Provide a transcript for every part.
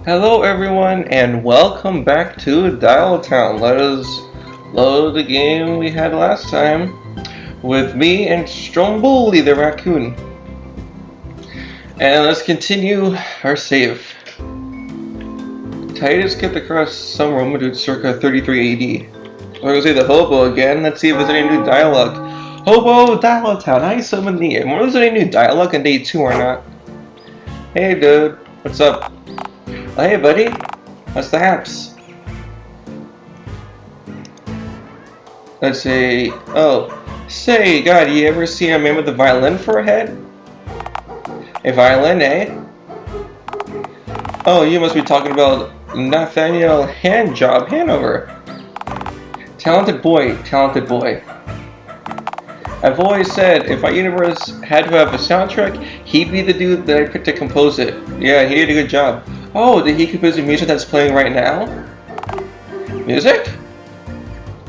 Hello everyone and welcome back to Dialtown. Let us load the game we had last time with me and Stromboli the raccoon. And let's continue our save. Titus skipped across some Roman dude circa 33 AD. I'm gonna say the hobo again. Let's see if there's any new dialogue. Hobo Dialtown, I summon thee. And was there any new dialogue in day 2 or not? Hey dude, what's up? Hey buddy, what's the haps? Let's see. Oh, say, God, you ever see a man with a violin for a head? A violin, eh? Oh, you must be talking about Nathaniel Handjob Hanover. Talented boy, talented boy. I've always said if our universe had to have a soundtrack, he'd be the dude that I picked to compose it. Yeah, he did a good job. Oh, did he compose the music that's playing right now? Music?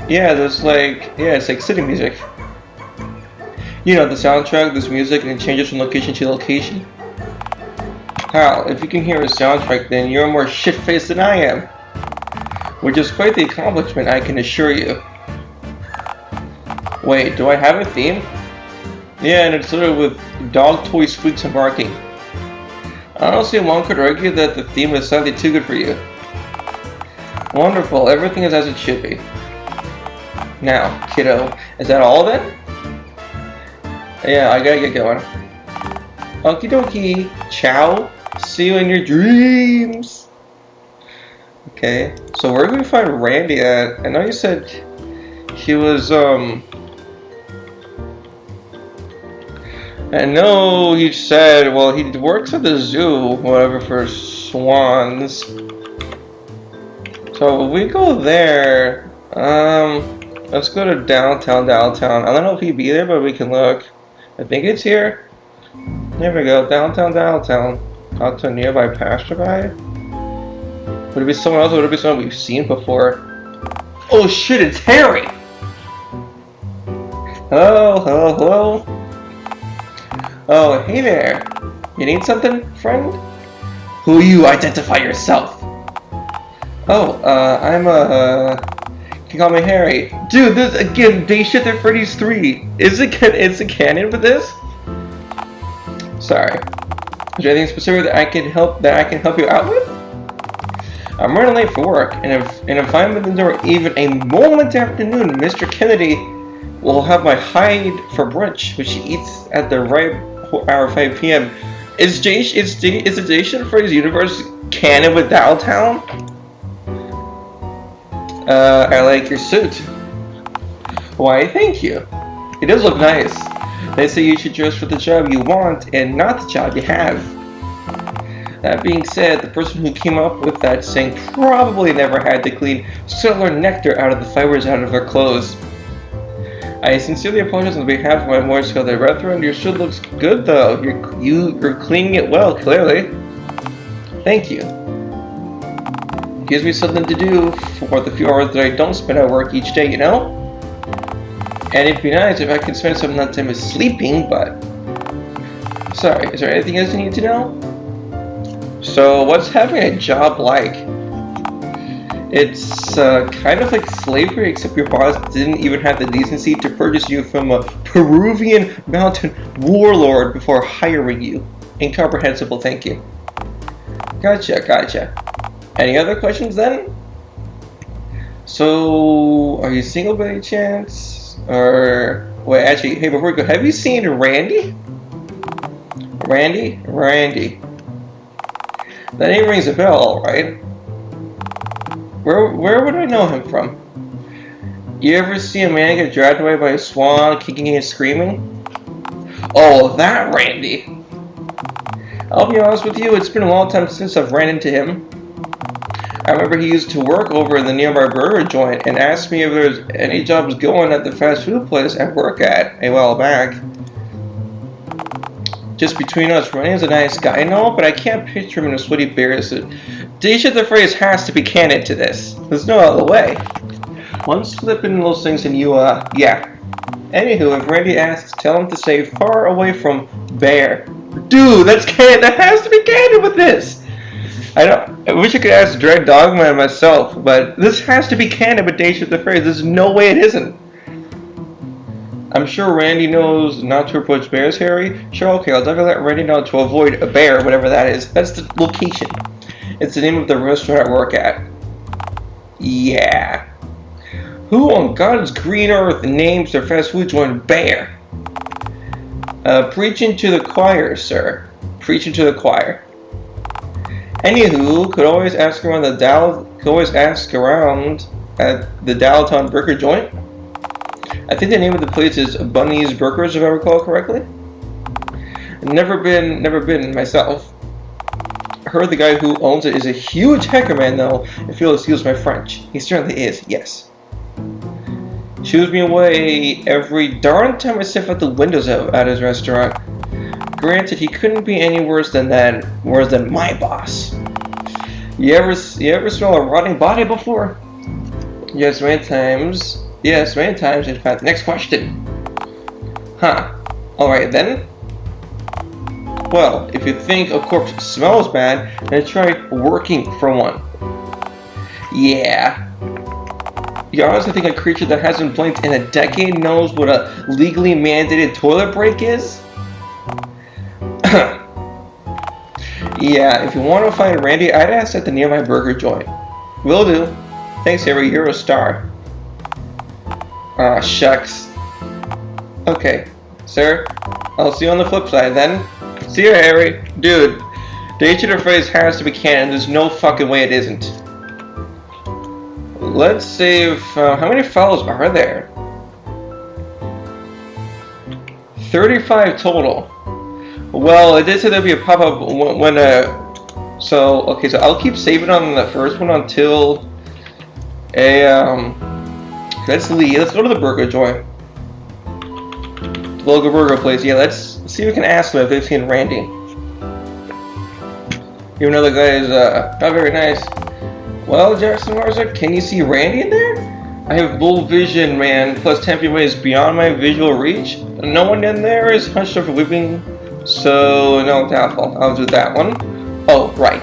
Yeah, it's like city music. You know, the soundtrack, this music, and it changes from location to location. Hal, if you can hear a soundtrack, then you're more shit-faced than I am. Which is quite the accomplishment, I can assure you. Wait, do I have a theme? Yeah, and it's loaded with dog toy squeaks and barking. Honestly, one could argue that the theme is slightly too good for you. Wonderful, everything is as it should be. Now, kiddo, is that all then? Yeah, I gotta get going. Okie dokie, ciao, see you in your dreams. Okay, so where do we find Randy at? I know you said he was, I know he said, well, he works at the zoo, whatever, for swans. So if we go there, let's go to downtown. I don't know if he'd be there, but we can look. I think it's here. There we go, downtown. Out to a nearby passerby. Would it be someone else or would it be someone we've seen before? Oh shit, it's Harry! Hello. Oh, hey there. You need something, friend? Who you identify yourself? Oh, you can call me Harry. Dude, this, again, Day Shift at Freddy's 3. Is it canon for this? Sorry. Is there anything specific that I can help you out with? I'm running late for work, and if I'm in the door even a moment after noon, Mr. Kennedy will have my hide for brunch, which he eats at the right hour 5 p.m. Is the Day Shift Freddy's universe canon with Dialtown? I like your suit. Why, thank you. It does look nice. They say you should dress for the job you want and not the job you have. That being said, the person who came up with that saying probably never had to clean solar nectar out of the fibers out of her clothes. I sincerely apologize on behalf of my voice called the Retro, your suit looks good though. You're cleaning it well, clearly. Thank you. Gives me something to do for the few hours that I don't spend at work each day, you know? And it'd be nice if I could spend some of that time sleeping, but... Sorry, is there anything else you need to know? So, what's having a job like? It's kind of like slavery, except your boss didn't even have the decency to purchase you from a Peruvian mountain warlord before hiring you. Incomprehensible, thank you. Gotcha. Any other questions then? So, are you single by any chance? Or, wait, actually, hey, before we go, have you seen Randy? Randy. That name rings a bell, alright. Where would I know him from? You ever see a man get dragged away by a swan, kicking and screaming? Oh, that Randy! I'll be honest with you, it's been a long time since I've ran into him. I remember he used to work over in the nearby burger joint and asked me if there's any jobs going at the fast food place I work at a while back. Just between us, Randy's a nice guy and all, but I can't picture him in a sweaty bear suit. Day Shift the phrase has to be canon to this. There's no other way. One slip in those things and you, yeah. Anywho, if Randy asks, tell him to stay far away from bear. Dude, that's canon. That has to be canon with this. I wish I could ask Dread Dogma myself, but this has to be canon with Days of the Phrase. There's no way it isn't. I'm sure Randy knows not to approach bears, Harry. Sure, okay, I'll definitely let Randy know to avoid a bear, whatever that is. That's the location. It's the name of the restaurant I work at. Yeah. Who on God's green earth names their fast food joint Bear? Preaching to the choir, sir. Preaching to the choir. Anywho, could always ask around at the Dialtown Burger joint. I think the name of the place is Bunny's Burgers, if I recall correctly. Never been myself. Heard the guy who owns it is a huge hacker man, though, if you'll excuse my French. He certainly is, yes. Shoos me away every darn time I sniff out the windows at his restaurant. Granted, he couldn't be any worse than my boss. You ever smell a rotting body before? Yes, many times. Yes, many times. In fact, next question. Huh. Alright then. Well, if you think a corpse smells bad, then try working for one. Yeah. You honestly think a creature that hasn't blinked in a decade knows what a legally mandated toilet break is? Yeah, if you want to find Randy, I'd ask at the nearby burger joint. Will do. Thanks, Harry, you're a star. Ah, shucks. Okay, sir. I'll see you on the flip side then. See you, Harry. Dude, the H phrase has to be canon. There's no fucking way it isn't. Let's save. How many files are there? 35 total. Well, it did say there'd be a pop-up when So I'll keep saving on the first one until let's leave. Let's go to the burger joint. The local burger place. Yeah, let's see if we can ask them if they've seen Randy. Even though the guy is not very nice. Well, Jackson Marza, can you see Randy in there? I have bull vision, man, plus 10 feet away is beyond my visual reach. No one in there is hunched over weeping, so no, doubtful. I'll do that one. Oh, right.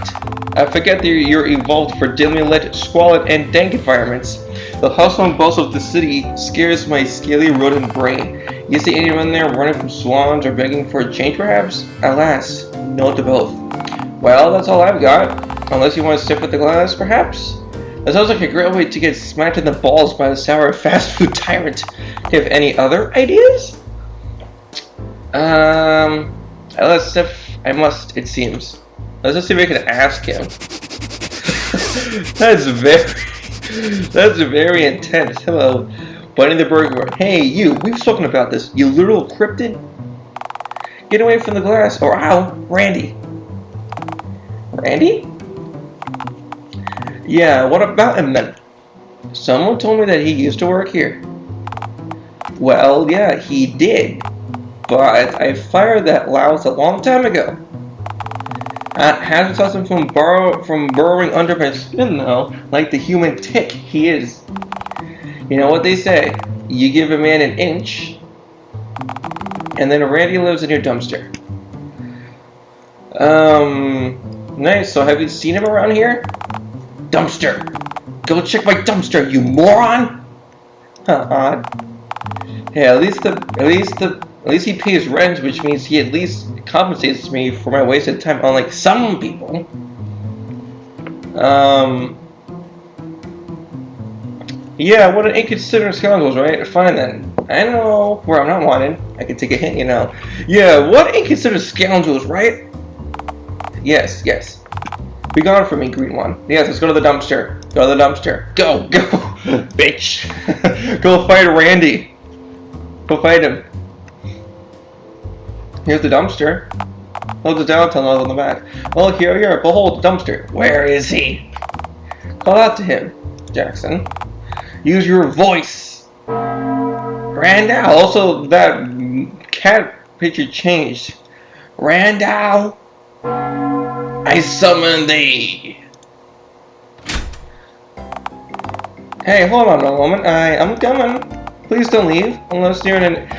I forget that you're evolved for dimly lit, squalid, and dank environments. The hustle and bustle of the city scares my scaly rodent brain. You see anyone there running from swans or begging for a change, perhaps? Alas, no to both. Well, that's all I've got. Unless you want to sniff at the glass, perhaps? That sounds like a great way to get smacked in the balls by a sour fast food tyrant. Do you have any other ideas? Let's sniff. I must, it seems. Let's just see if we can ask him. That's very intense. Hello, Bunny the Burger. Hey, you. We've spoken about this. You literal cryptid. Get away from the glass, or ow, Randy. Randy? Yeah, what about him then? Someone told me that he used to work here. Well, yeah, he did. But I fired that louse a long time ago. Hasn't stopped him from burrowing under my skin, though, like the human tick he is. You know what they say, you give a man an inch, and then Randy lives in your dumpster. Nice, so have you seen him around here? Dumpster! Go check my dumpster, you moron! Huh, odd. Yeah, at least he pays rent, which means he at least compensates me for my wasted time, unlike some people. Yeah, what an inconsiderate scoundrels, right? Fine then. I know where I'm not wanted. I can take a hint, you know. Yeah, what inconsiderate scoundrels, right? Yes. Be gone from me, green one. Yes, let's go to the dumpster. Go to the dumpster. Go, bitch. Go fight Randy. Go fight him. Here's the dumpster. Hold the Dialtown on the back. Well, here you are. Behold the dumpster. Where is he? Call out to him, Jackson. Use your voice. Randall. Also, that cat picture changed. Randall. I summon thee. Hey, hold on a moment. I'm coming. Please don't leave, unless you're an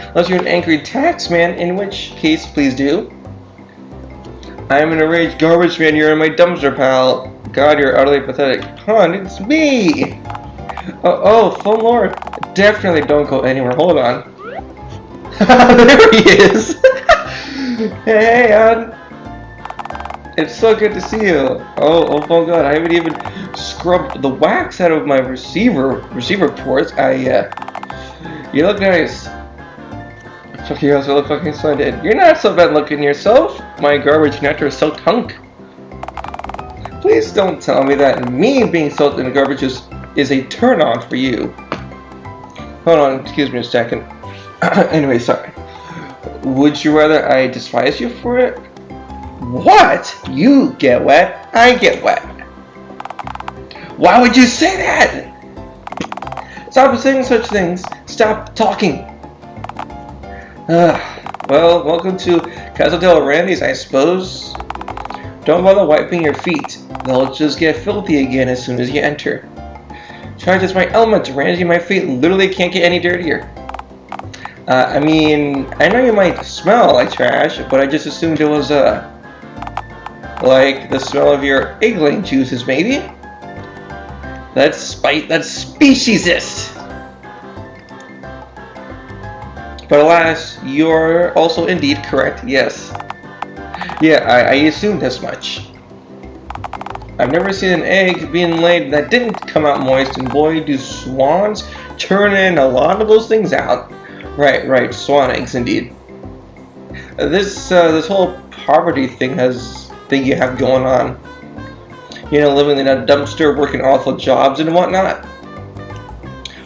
angry taxman, in which case, please do. I'm in a rage, garbage man. You're in my dumpster, pal. God, you're utterly pathetic. Hon, it's me. Oh, Phone Lord. Definitely don't go anywhere. Hold on. There he is. Hey, hon. It's so good to see you. Oh my God! I haven't even scrubbed the wax out of my receiver ports. You look nice. Fuck you guys, I look fucking splendid. You're not so bad looking yourself. My garbage nectar is so hunk. Please don't tell me that me being soaked in the garbage is a turn on for you. Hold on, excuse me a second. Anyway, sorry. Would you rather I despise you for it? What? You get wet, I get wet. Why would you say that? Stop saying such things. Stop talking. Well, welcome to Casa del Randy's, I suppose. Don't bother wiping your feet. They'll just get filthy again as soon as you enter. Trash is my element, Randy. My feet literally can't get any dirtier. I mean, I know you might smell like trash, but I just assumed it was, like the smell of your eggling juices, maybe? That's speciesist! But alas, you're also indeed correct, yes. Yeah, I assumed as much. I've never seen an egg being laid that didn't come out moist, and boy, do swans turn in a lot of those things out. Right, swan eggs indeed. This whole poverty thing you have going on. You know, living in a dumpster, working awful jobs and whatnot.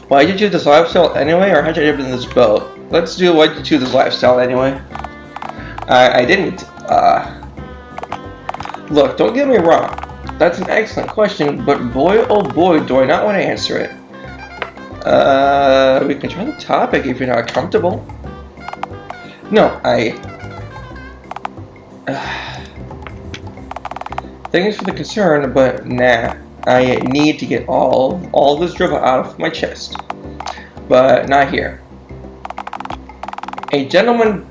Why did you choose this lifestyle anyway, or how'd you end up in this boat? Let's do why'd you choose this lifestyle anyway. I didn't. Look, don't get me wrong. That's an excellent question, but boy, oh boy, do I not want to answer it. We can try the topic if you're not comfortable. No, thanks for the concern, but nah. I need to get all this drivel out of my chest. But not here. A gentleman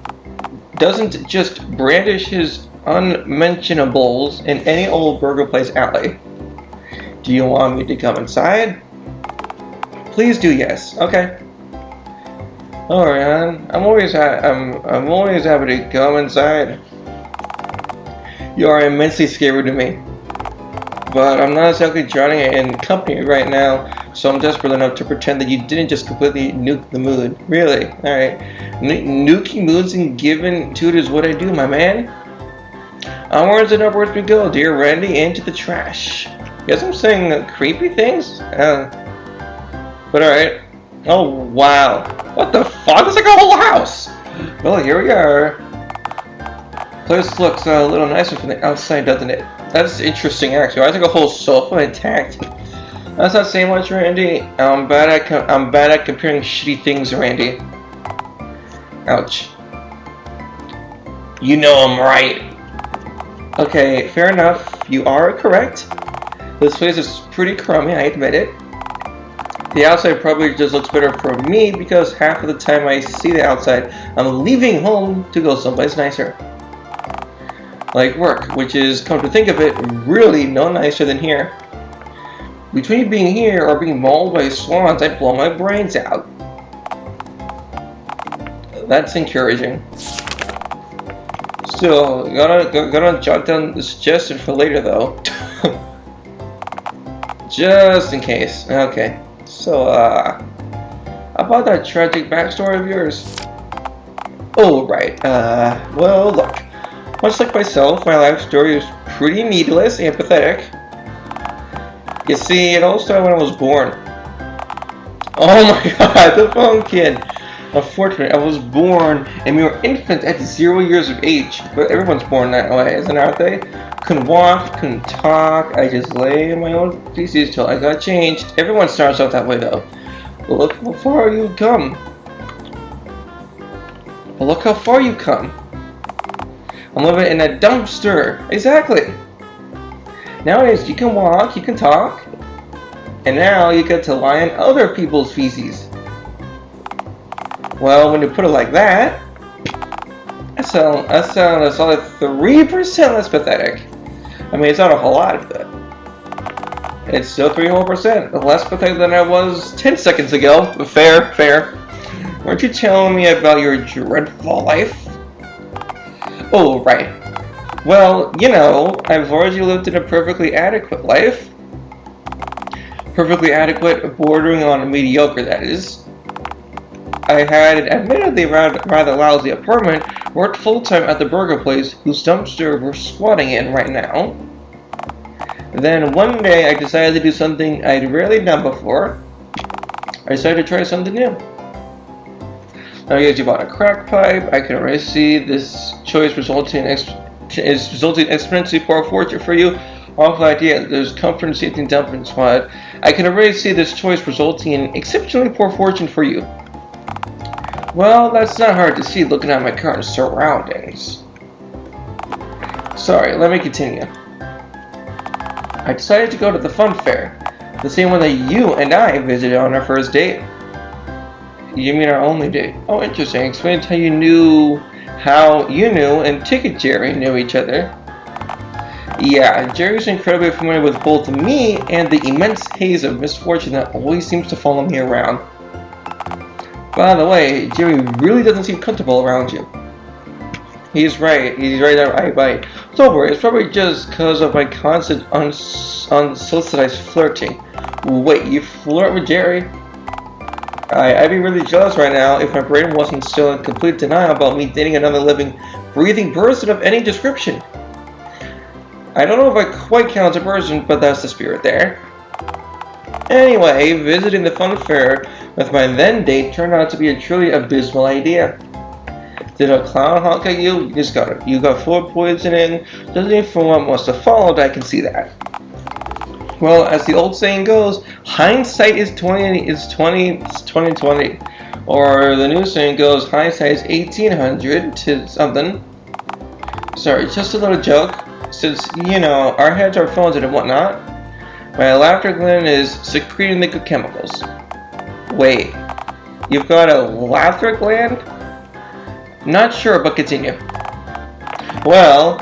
doesn't just brandish his unmentionables in any old burger place alley. Do you want me to come inside? Please do, yes. Okay. Alright, I'm always happy to come inside. You are immensely scary to me. But I'm not exactly drowning in company right now, so I'm desperate enough to pretend that you didn't just completely nuke the mood. Really? Alright. Nuking moods and giving to it is what I do, my man. Onwards and upwards we go, dear Randy, into the trash. Guess I'm saying creepy things? But alright. Oh, wow. What the fuck? It's like a whole house! Well, here we are. Place looks a little nicer from the outside, doesn't it? That's interesting, actually. I think a whole sofa intact. That's not saying much, Randy. I'm bad at comparing shitty things, Randy. Ouch. You know I'm right. Okay, fair enough. You are correct. This place is pretty crummy, I admit it. The outside probably just looks better for me because half of the time I see the outside, I'm leaving home to go someplace nicer. Like work, which is, come to think of it, really no nicer than here. Between being here or being mauled by swans, I'd blow my brains out. That's encouraging. Still, gotta jot down the suggestion for later though. Just in case. Okay. So, about that tragic backstory of yours? Oh, right. Well, look. Much like myself, my life story is pretty needless and pathetic. You see, it all started when I was born. Oh my god, the phone kid! Unfortunately, I was born and we were infants at 0 years of age. But everyone's born that way, isn't aren't they? Couldn't walk, couldn't talk, I just lay in my own feces till I got changed. Everyone starts out that way though. But look how far you've come. But look how far you've come. I'm living in a dumpster. Exactly. Nowadays, you can walk, you can talk, and now you get to lie in other people's feces. Well, when you put it like that, That sounds like 3% less pathetic. I mean, it's not a whole lot, but it's still 3% less pathetic than I was 10 seconds ago. Fair, fair. Weren't you telling me about your dreadful life? Oh, right. Well, you know, I've already lived in a perfectly adequate life. Perfectly adequate, bordering on mediocre, that is. I had an admittedly rather lousy apartment, worked full-time at the burger place whose dumpster we're squatting in right now. Then one day I decided to do something I'd rarely done before. I decided to try something new. I guess you bought a crack pipe. I can already see this choice resulting in exponentially poor fortune for you. Awful idea. There's comfort and safety in dumping spot. I can already see this choice resulting in exceptionally poor fortune for you. Well, that's not hard to see looking at my current surroundings. Sorry, let me continue. I decided to go to the fun fair, the same one that you and I visited on our first date. You mean our only date? Oh, interesting. Explain how you knew and Ticket Jerry knew each other. Yeah, Jerry's incredibly familiar with both me and the immense haze of misfortune that always seems to follow me around. By the way, Jerry really doesn't seem comfortable around you. He's right there. Don't worry, it's probably just because of my constant unsolicited flirting. Wait, you flirt with Jerry? I'd be really jealous right now if my brain wasn't still in complete denial about me dating another living, breathing person of any description. I don't know if I quite count as a person, but that's the spirit there. Anyway, visiting the fun fair with my then date turned out to be a truly abysmal idea. Did a clown honk at you? You got food poisoning. Judging from what must have followed, I can see that. Well, as the old saying goes, hindsight is 2020. Or the new saying goes, hindsight is 1800 to something. Sorry, just a little joke. Since, you know, our heads are phones and whatnot, my laughter gland is secreting the good chemicals. Wait, you've got a laughter gland? Not sure, but continue. Well,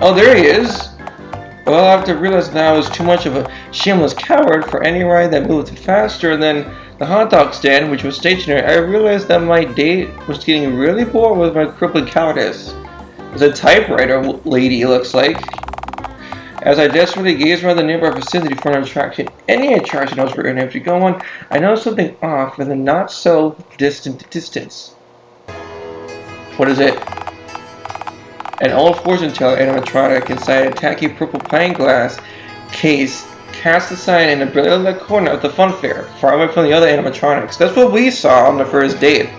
oh, there he is. Well, after realizing that I was too much of a shameless coward for any ride that moved faster than the hot dog stand, which was stationary, I realized that my date was getting really bored with my crippling cowardice. It's a typewriter lady, looks like. As I desperately gazed around the nearby vicinity for an attraction, any attraction I was going to go on, I noticed something off in the not-so-distant distance. What is it? An old fortune teller animatronic inside a tacky purple pine glass case cast a sign in a brilliant lit corner of the fun fair, far away from the other animatronics. That's what we saw on the first date.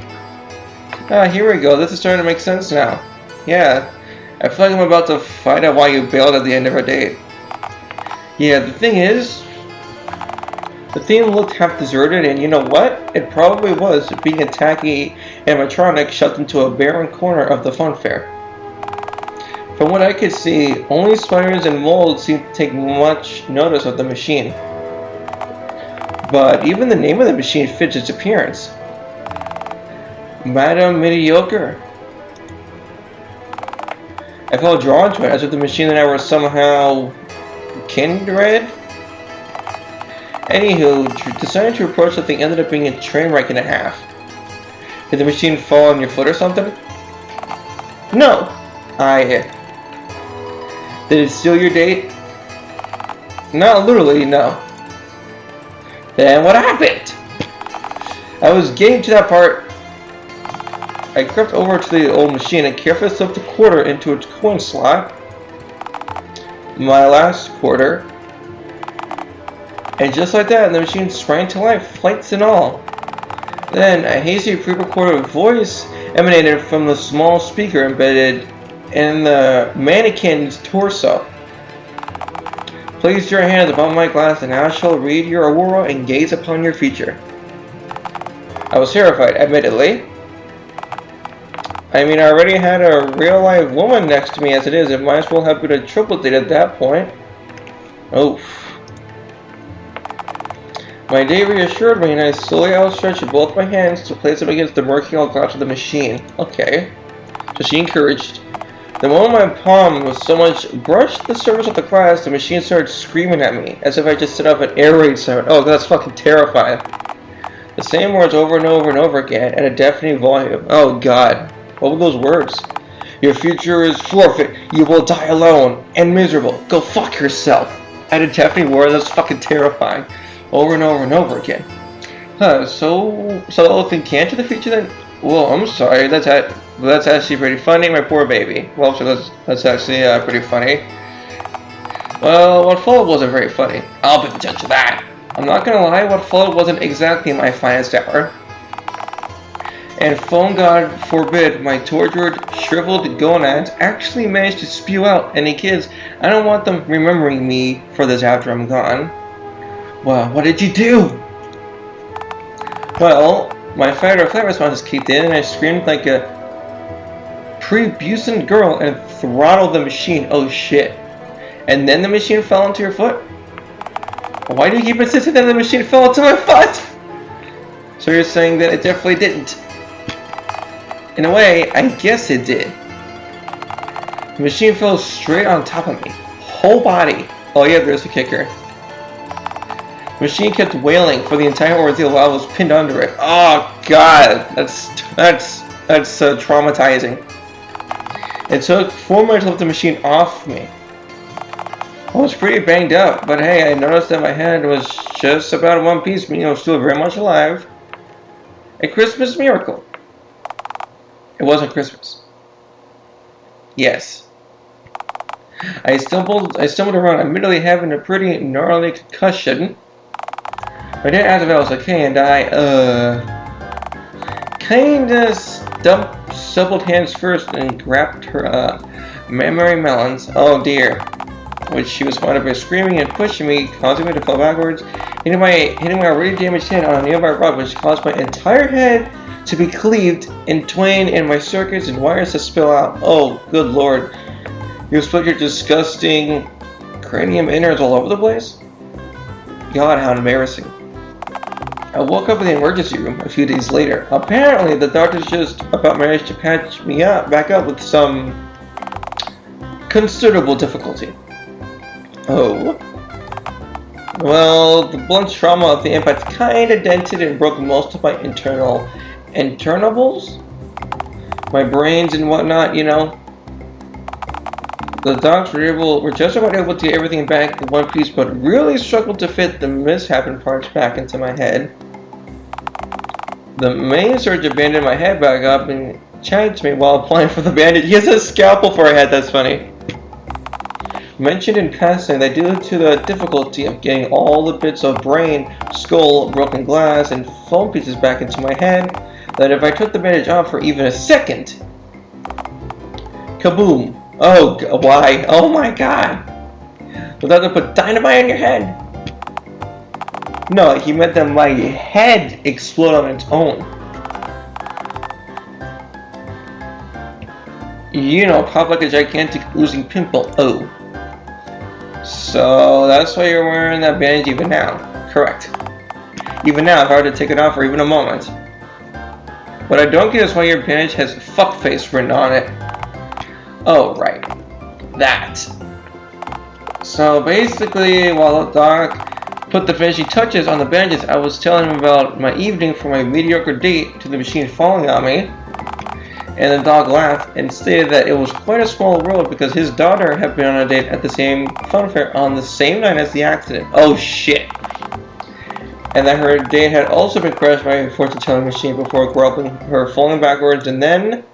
Ah, here we go. This is starting to make sense now. Yeah, I feel like I'm about to find out why you bailed at the end of our date. Yeah, the thing is, the theme looked half deserted, and you know what? It probably was, being a tacky animatronic shoved into a barren corner of the fun fair. From what I could see, only spiders and moles seemed to take much notice of the machine. But even the name of the machine fits its appearance. Madame Mediocre. I felt drawn to it, as if the machine and I were somehow kindred. Anywho, deciding to approach the thing ended up being a train wreck and a half. Did the machine fall on your foot or something? No! Did it steal your date? Not literally, no. Then what happened? I was getting to that part. I crept over to the old machine and carefully slipped a quarter into its coin slot. My last quarter. And just like that, the machine sprang to life, flights and all. Then a hazy pre-recorded voice emanated from the small speaker embedded in the mannequin's torso. Place your hands above my glass and I shall read your aurora and gaze upon your future. I was terrified, admittedly. I mean, I already had a real-life woman next to me as it is. It might as well have been a triple date at that point. Oof. My date reassured me, and I slowly outstretched both my hands to place them against the murky glass of the machine. Okay. she encouraged. The moment my palm was so much brushed the surface of the glass, the machine started screaming at me, as if I just set up an air raid siren. Oh, that's fucking terrifying. The same words over and over and over again at a deafening volume. Oh god. What were those words? Your future is forfeit. You will die alone and miserable. Go fuck yourself. At a deafening word, that's fucking terrifying. Over and over and over again. Huh, so the whole thing can to the future then? Well, I'm sorry, that's actually pretty funny, my poor baby. Well, so that's actually pretty funny. Well, what followed wasn't very funny. I'll be the judge of that. I'm not gonna lie, what followed wasn't exactly my finest hour. And phone god forbid my tortured, shriveled gonads actually managed to spew out any kids. I don't want them remembering me for this after I'm gone. Well, what did you do? Well, my fight or flight response kicked in and I screamed like a prepubescent girl and throttled the machine. Oh shit. And then the machine fell onto your foot? Why do you keep insisting that the machine fell onto my foot? So you're saying that it definitely didn't. In a way, I guess it did. The machine fell straight on top of me. Whole body. Oh yeah, there's the kicker. The machine kept wailing for the entire ordeal while I was pinned under it. Oh god, that's traumatizing. It took 4 minutes to lift the machine off me. I was pretty banged up, but hey, I noticed that my head was just about in one piece, meaning I was still very much alive. A Christmas miracle. It wasn't Christmas. Yes. I stumbled around, admittedly having a pretty gnarly concussion. My dad asked if I was okay, and I, kinda stumped both hands first and grabbed her, memory melons. Oh dear. Which she responded by screaming and pushing me, causing me to fall backwards, hitting my already damaged head on a nearby rock, which caused my entire head to be cleaved in twain and my circuits and wires to spill out. Oh, good lord. You split your disgusting cranium innards all over the place? God, how embarrassing. I woke up in the emergency room a few days later. Apparently, the doctors just about managed to patch me back up with some considerable difficulty. Oh. Well, the blunt trauma of the impact kinda dented and broke most of my internables? My brains and whatnot, you know. The docs were just about able to get everything back in one piece, but really struggled to fit the mishappened parts back into my head. The main surgeon banded my head back up and chatted to me while applying for the bandage. He has a scalpel for a head, that's funny. Mentioned in passing that due to the difficulty of getting all the bits of brain, skull, broken glass, and foam pieces back into my head, that if I took the bandage off for even a second, kaboom! Oh, why? Oh my god! Would have to put dynamite on your head? No, he meant that my head explode on its own. You know, pop like a gigantic oozing pimple. Oh. So that's why you're wearing that bandage even now. Correct. Even now, if I were to take it off for even a moment. What I don't get is why your bandage has fuckface written on it. Oh, right. That. So basically, while the doc put the finishing touches on the bandages, I was telling him about my evening from my mediocre date to the machine falling on me. And the dog laughed and stated that it was quite a small world because his daughter had been on a date at the same fun fair on the same night as the accident. Oh shit. And that her date had also been crashed by a fortune-telling machine before grabbing her falling backwards, and then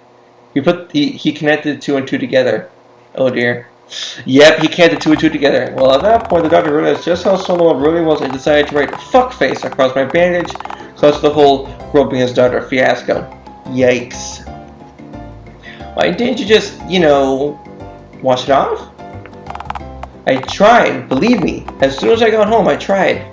he connected 2 and 2 together. Oh dear. Yep, he connected 2 and 2 together. Well, at that point, the doctor realized just how solo it really was and decided to write fuckface across my bandage, so that's the whole groping his daughter fiasco. Yikes. Why didn't you just, you know, wash it off? I tried, believe me. As soon as I got home, I tried.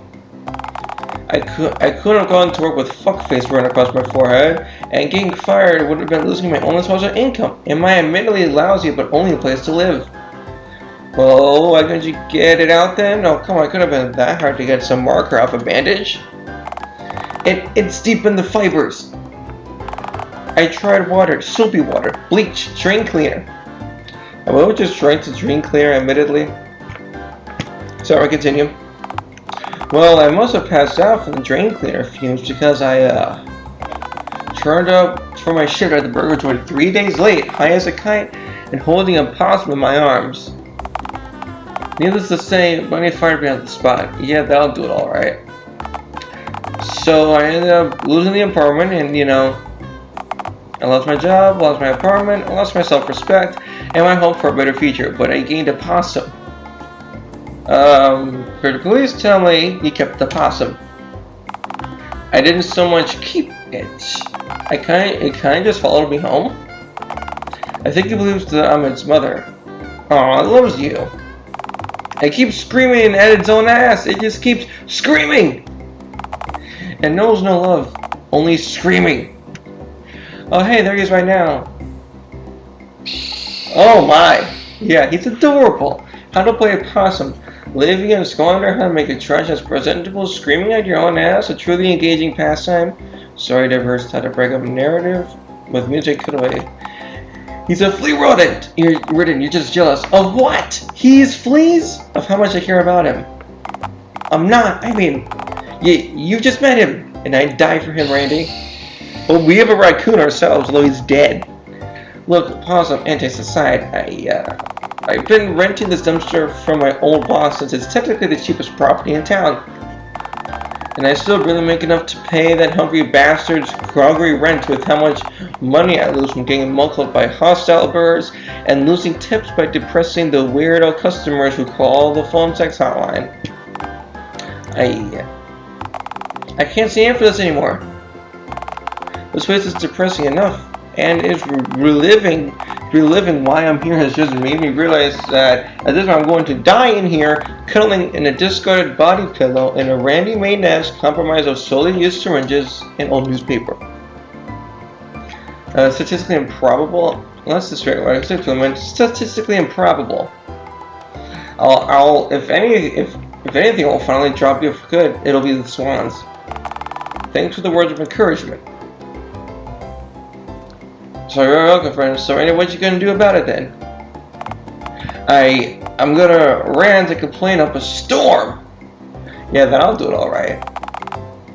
I couldn't have gone to work with fuckface running across my forehead, and getting fired would have been losing my only source of income, and my admittedly lousy but only place to live. Well, why couldn't you get it out then? Oh, come on, it could have been that hard to get some marker off a bandage. It's deep in the fibers. I tried water, soapy water, bleach, drain cleaner. I will just drink the drain cleaner, admittedly. So I continue. Well, I must have passed out from the drain cleaner fumes because I turned up for my shift at the burger joint 3 days late, high as a kite, and holding a possum in my arms. Needless to say, Bunny fired me on the spot. Yeah, that'll do it alright. So I ended up losing the apartment, and I lost my job, lost my apartment, I lost my self-respect, and my hope for a better future, but I gained a possum. Could the police tell me he kept the possum? I didn't so much keep it. It kind of just followed me home. I think he believes that I'm its mother. Aw, it loves you. It keeps screaming at its own ass. It just keeps screaming. And knows no love, only screaming. Oh hey, there he is right now. Oh my. Yeah, he's adorable. How to play a possum. Living and squander how to make a trash as presentable, screaming at your own ass, a truly engaging pastime. Sorry, diverse, how to break up a narrative with music cut away. He's a flea rodent. You're just jealous. Of what? He's fleas? Of how much I care about him. I'm not. I mean, you just met him, and I'd die for him, Randy. Well, we have a raccoon ourselves, although he's dead. Look, possum antics aside, I've been renting this dumpster from my old boss since it's technically the cheapest property in town. And I still really make enough to pay that hungry bastard's groggery rent with how much money I lose from getting muckled by hostile birds and losing tips by depressing the weirdo customers who call the phone sex hotline. I can't stay in for this anymore. This place is depressing enough, and is reliving why I'm here has just made me realize that as if I'm going to die in here, cuddling in a discarded body pillow in a Randy made nest compromised of solely used syringes and old newspaper. Statistically improbable. Well, that's the straight word. Statistically improbable. I'll if anything, I'll finally drop you for good. It'll be the swans. Thanks for the words of encouragement. So you're welcome, friends. So anyway, what you gonna do about it then? I'm gonna rant and complain up a storm. Yeah, then I'll do it alright.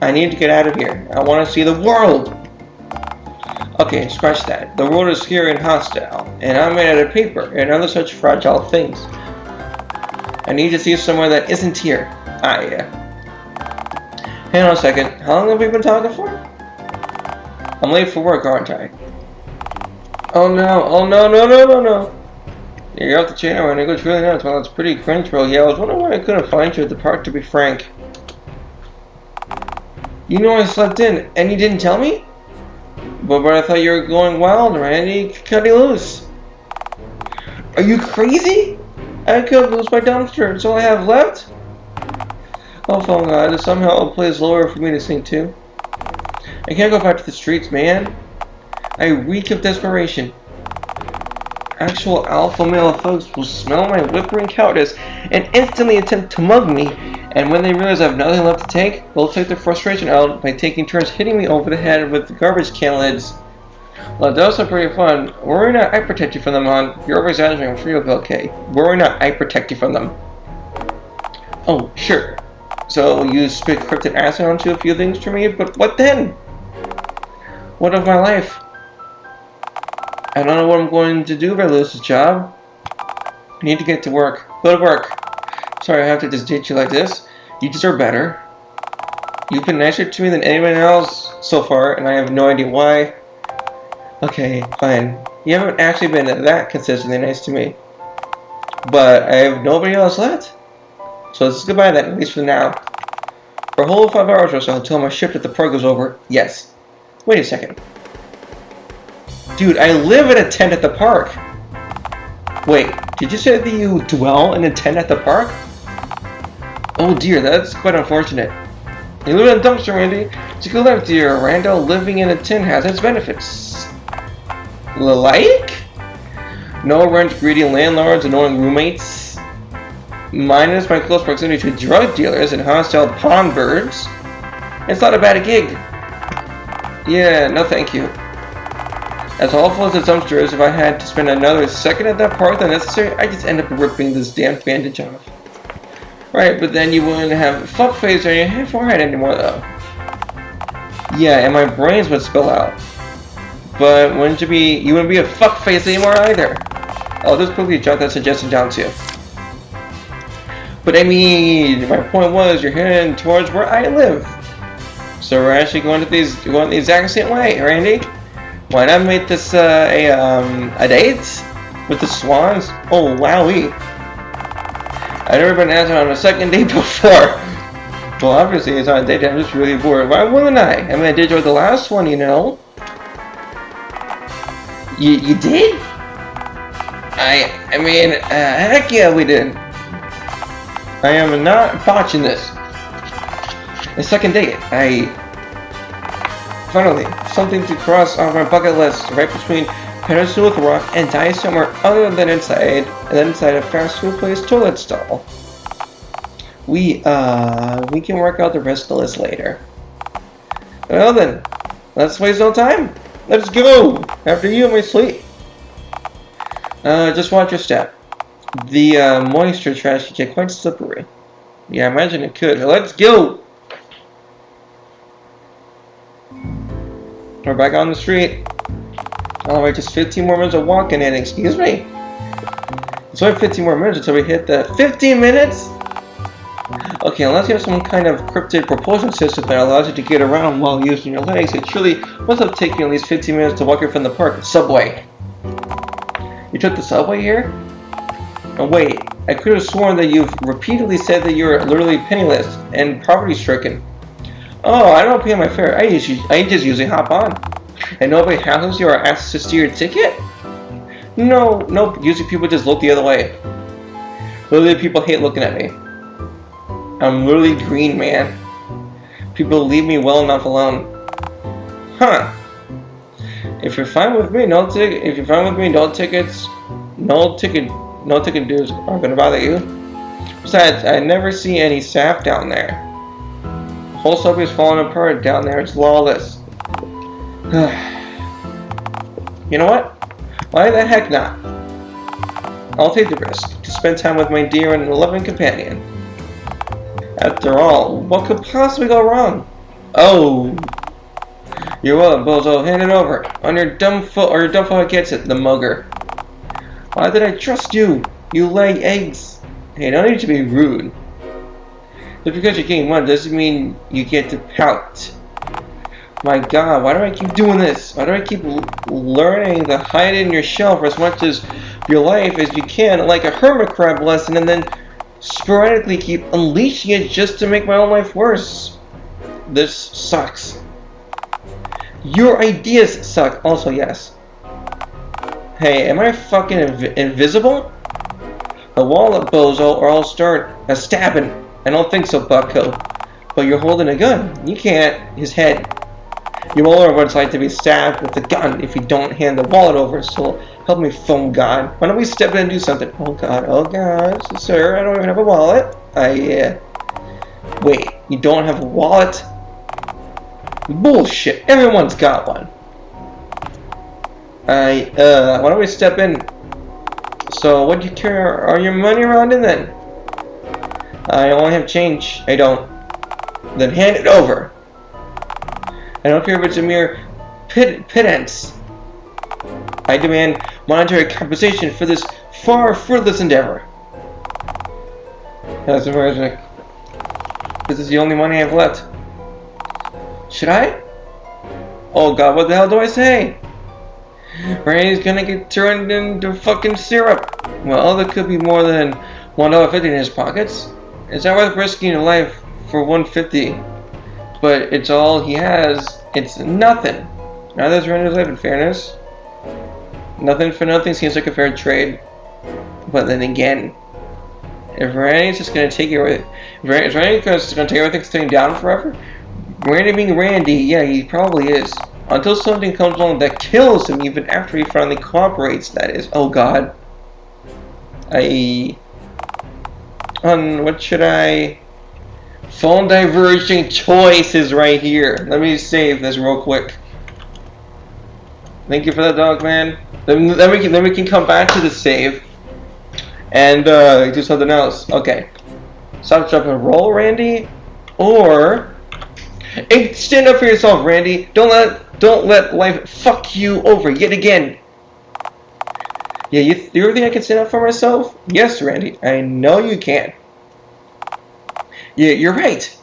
I need to get out of here. I want to see the world. Okay, scratch that. The world is scary and hostile, and I'm made out of paper and other such fragile things. I need to see somewhere that isn't here. Yeah. Hang on a second. How long have we been talking for? I'm late for work, aren't I? Oh no. You're off the channel and it goes really nuts. Well, it's pretty cringe, bro. Yeah, I was wondering why I couldn't find you at the park, to be frank. You know I slept in, and you didn't tell me? But I thought you were going wild, Randy. Cut it loose. Are you crazy? I could lose my dumpster. It's all I have left? Oh, phone God. Somehow it plays lower for me to sing to. I can't go back to the streets, man. I reek of desperation. Actual alpha male folks will smell my whimpering cowardice and instantly attempt to mug me, and when they realize I have nothing left to take, they'll take their frustration out by taking turns hitting me over the head with the garbage can lids. Well, those are pretty fun. Worry not, I protect you from them, hon. You're over-exaggerating, I'm sure you'll be okay. Worry not, I protect you from them. Oh, sure. So you spit cryptic acid onto a few things for me, but what then? What of my life? I don't know what I'm going to do if I lose this job. I need to get to work. Go to work. Sorry I have to just ditch you like this. You deserve better. You've been nicer to me than anyone else so far, and I have no idea why. Okay, fine. You haven't actually been that consistently nice to me. But I have nobody else left. So this is goodbye then, at least for now. For a whole 5 hours or so until my shift at the park is over. Yes. Wait a second. Dude, I live in a tent at the park. Wait, did you say that you dwell in a tent at the park? Oh dear, that's quite unfortunate. You live in a dumpster, Randy. Take a look, dear Rando. Living in a tent has its benefits. Like? No rent, greedy landlords, annoying roommates. Minus my close proximity to drug dealers and hostile pond birds. It's not a bad gig. Yeah, no thank you. As awful as the dumpster is, if I had to spend another second at that park than necessary, I just end up ripping this damn bandage off. Right, but then you wouldn't have fuckface on your forehead anymore, though. Yeah, and my brains would spill out. But you wouldn't be a fuckface anymore either. I'll just quickly jot that suggestion down too. But I mean, my point was, you're heading towards where I live. So we're actually going the exact same way, Randy. Why not make this a date with the swans? Oh wowie! I've never been asked on a second date before. Well, obviously it's on a date. I'm just really bored. Why wouldn't I? I mean, I did with the last one, you know. You did? I mean, heck yeah, we did. I am not botching this. The second date, finally, something to cross off my bucket list, right between Pedestal with Rock and die somewhere other than inside a fast food place toilet stall. We can work out the rest of the list later. Well then, let's waste no time. Let's go! After you and my sleep. Just watch your step. The moisture trash can get quite slippery. Yeah, I imagine it could. Let's go! We're back on the street. Alright, just 15 more minutes of walking in, excuse me. It's only 15 more minutes until we hit the 15 minutes? Okay, unless you have some kind of cryptic propulsion system that allows you to get around while using your legs, it truly must have taken you at least 15 minutes to walk here from the park. Subway. You took the subway here? Oh wait, I could have sworn that you've repeatedly said that you're literally penniless and poverty-stricken. Oh, I don't pay my fare. I just usually hop on. And nobody hassles you or asks to steal your ticket? No, nope. Usually people just look the other way. Literally, people hate looking at me. I'm literally green, man. People leave me well enough alone. Huh. If you're fine with me, no ticket. If you're fine with me, no tickets. No ticket dues aren't gonna bother you. Besides, I never see any staff down there. The whole subway is falling apart down there. It's lawless. You know what? Why the heck not? I'll take the risk to spend time with my dear and loving companion. After all, what could possibly go wrong? Oh, you're welcome, bozo. Hand it over. On your dumb foot, or your dumb foot gets it, the mugger. Why did I trust you? You lay eggs. Hey, don't need to be rude. Just because you're getting one doesn't mean you get to pout. My God, why do I keep doing this? Why do I keep learning to hide in your shell for as much of your life as you can, like a hermit crab lesson, and then sporadically keep unleashing it just to make my own life worse? This sucks. Your ideas suck. Also, yes. Hey, am I fucking invisible? A wallet, bozo, or I'll start a stabbing. I don't think so, bucko. But you're holding a gun. You can't. His head. You will learn what it's like to be stabbed with a gun if you don't hand the wallet over, so help me phone God. Why don't we step in and do something? Oh God, sir, I don't even have a wallet. Wait, you don't have a wallet? Bullshit, everyone's got one. Why don't we step in? So, what do you carry all your money around in then? I only have change. I don't. Then hand it over. I don't care if it's a mere pittance. I demand monetary compensation for this far fruitless endeavor. That's embarrassing. This is the only money I have left. Should I? Oh God, what the hell do I say? Randy's gonna get turned into fucking syrup. Well, there could be more than $1.50 in his pockets. Is that worth risking your life for $1.50? But it's all he has. It's nothing. Now there's Randy's life in fairness. Nothing for nothing seems like a fair trade. But then again, if Randy's just gonna take if Randy's just gonna take everything staying down forever, Randy being Randy, yeah, he probably is. Until something comes along that kills him, even after he finally cooperates. That is. Oh God. What should I? Phone diversion choice is right here. Let me save this real quick. Thank you for that, dog man. Then we can come back to the save and do something else. Okay. Stop, jump, and roll, Randy. Or hey, stand up for yourself, Randy. Don't let life fuck you over yet again. Yeah, you really think I can stand up for myself? Yes, Randy. I know you can. Yeah, you're right.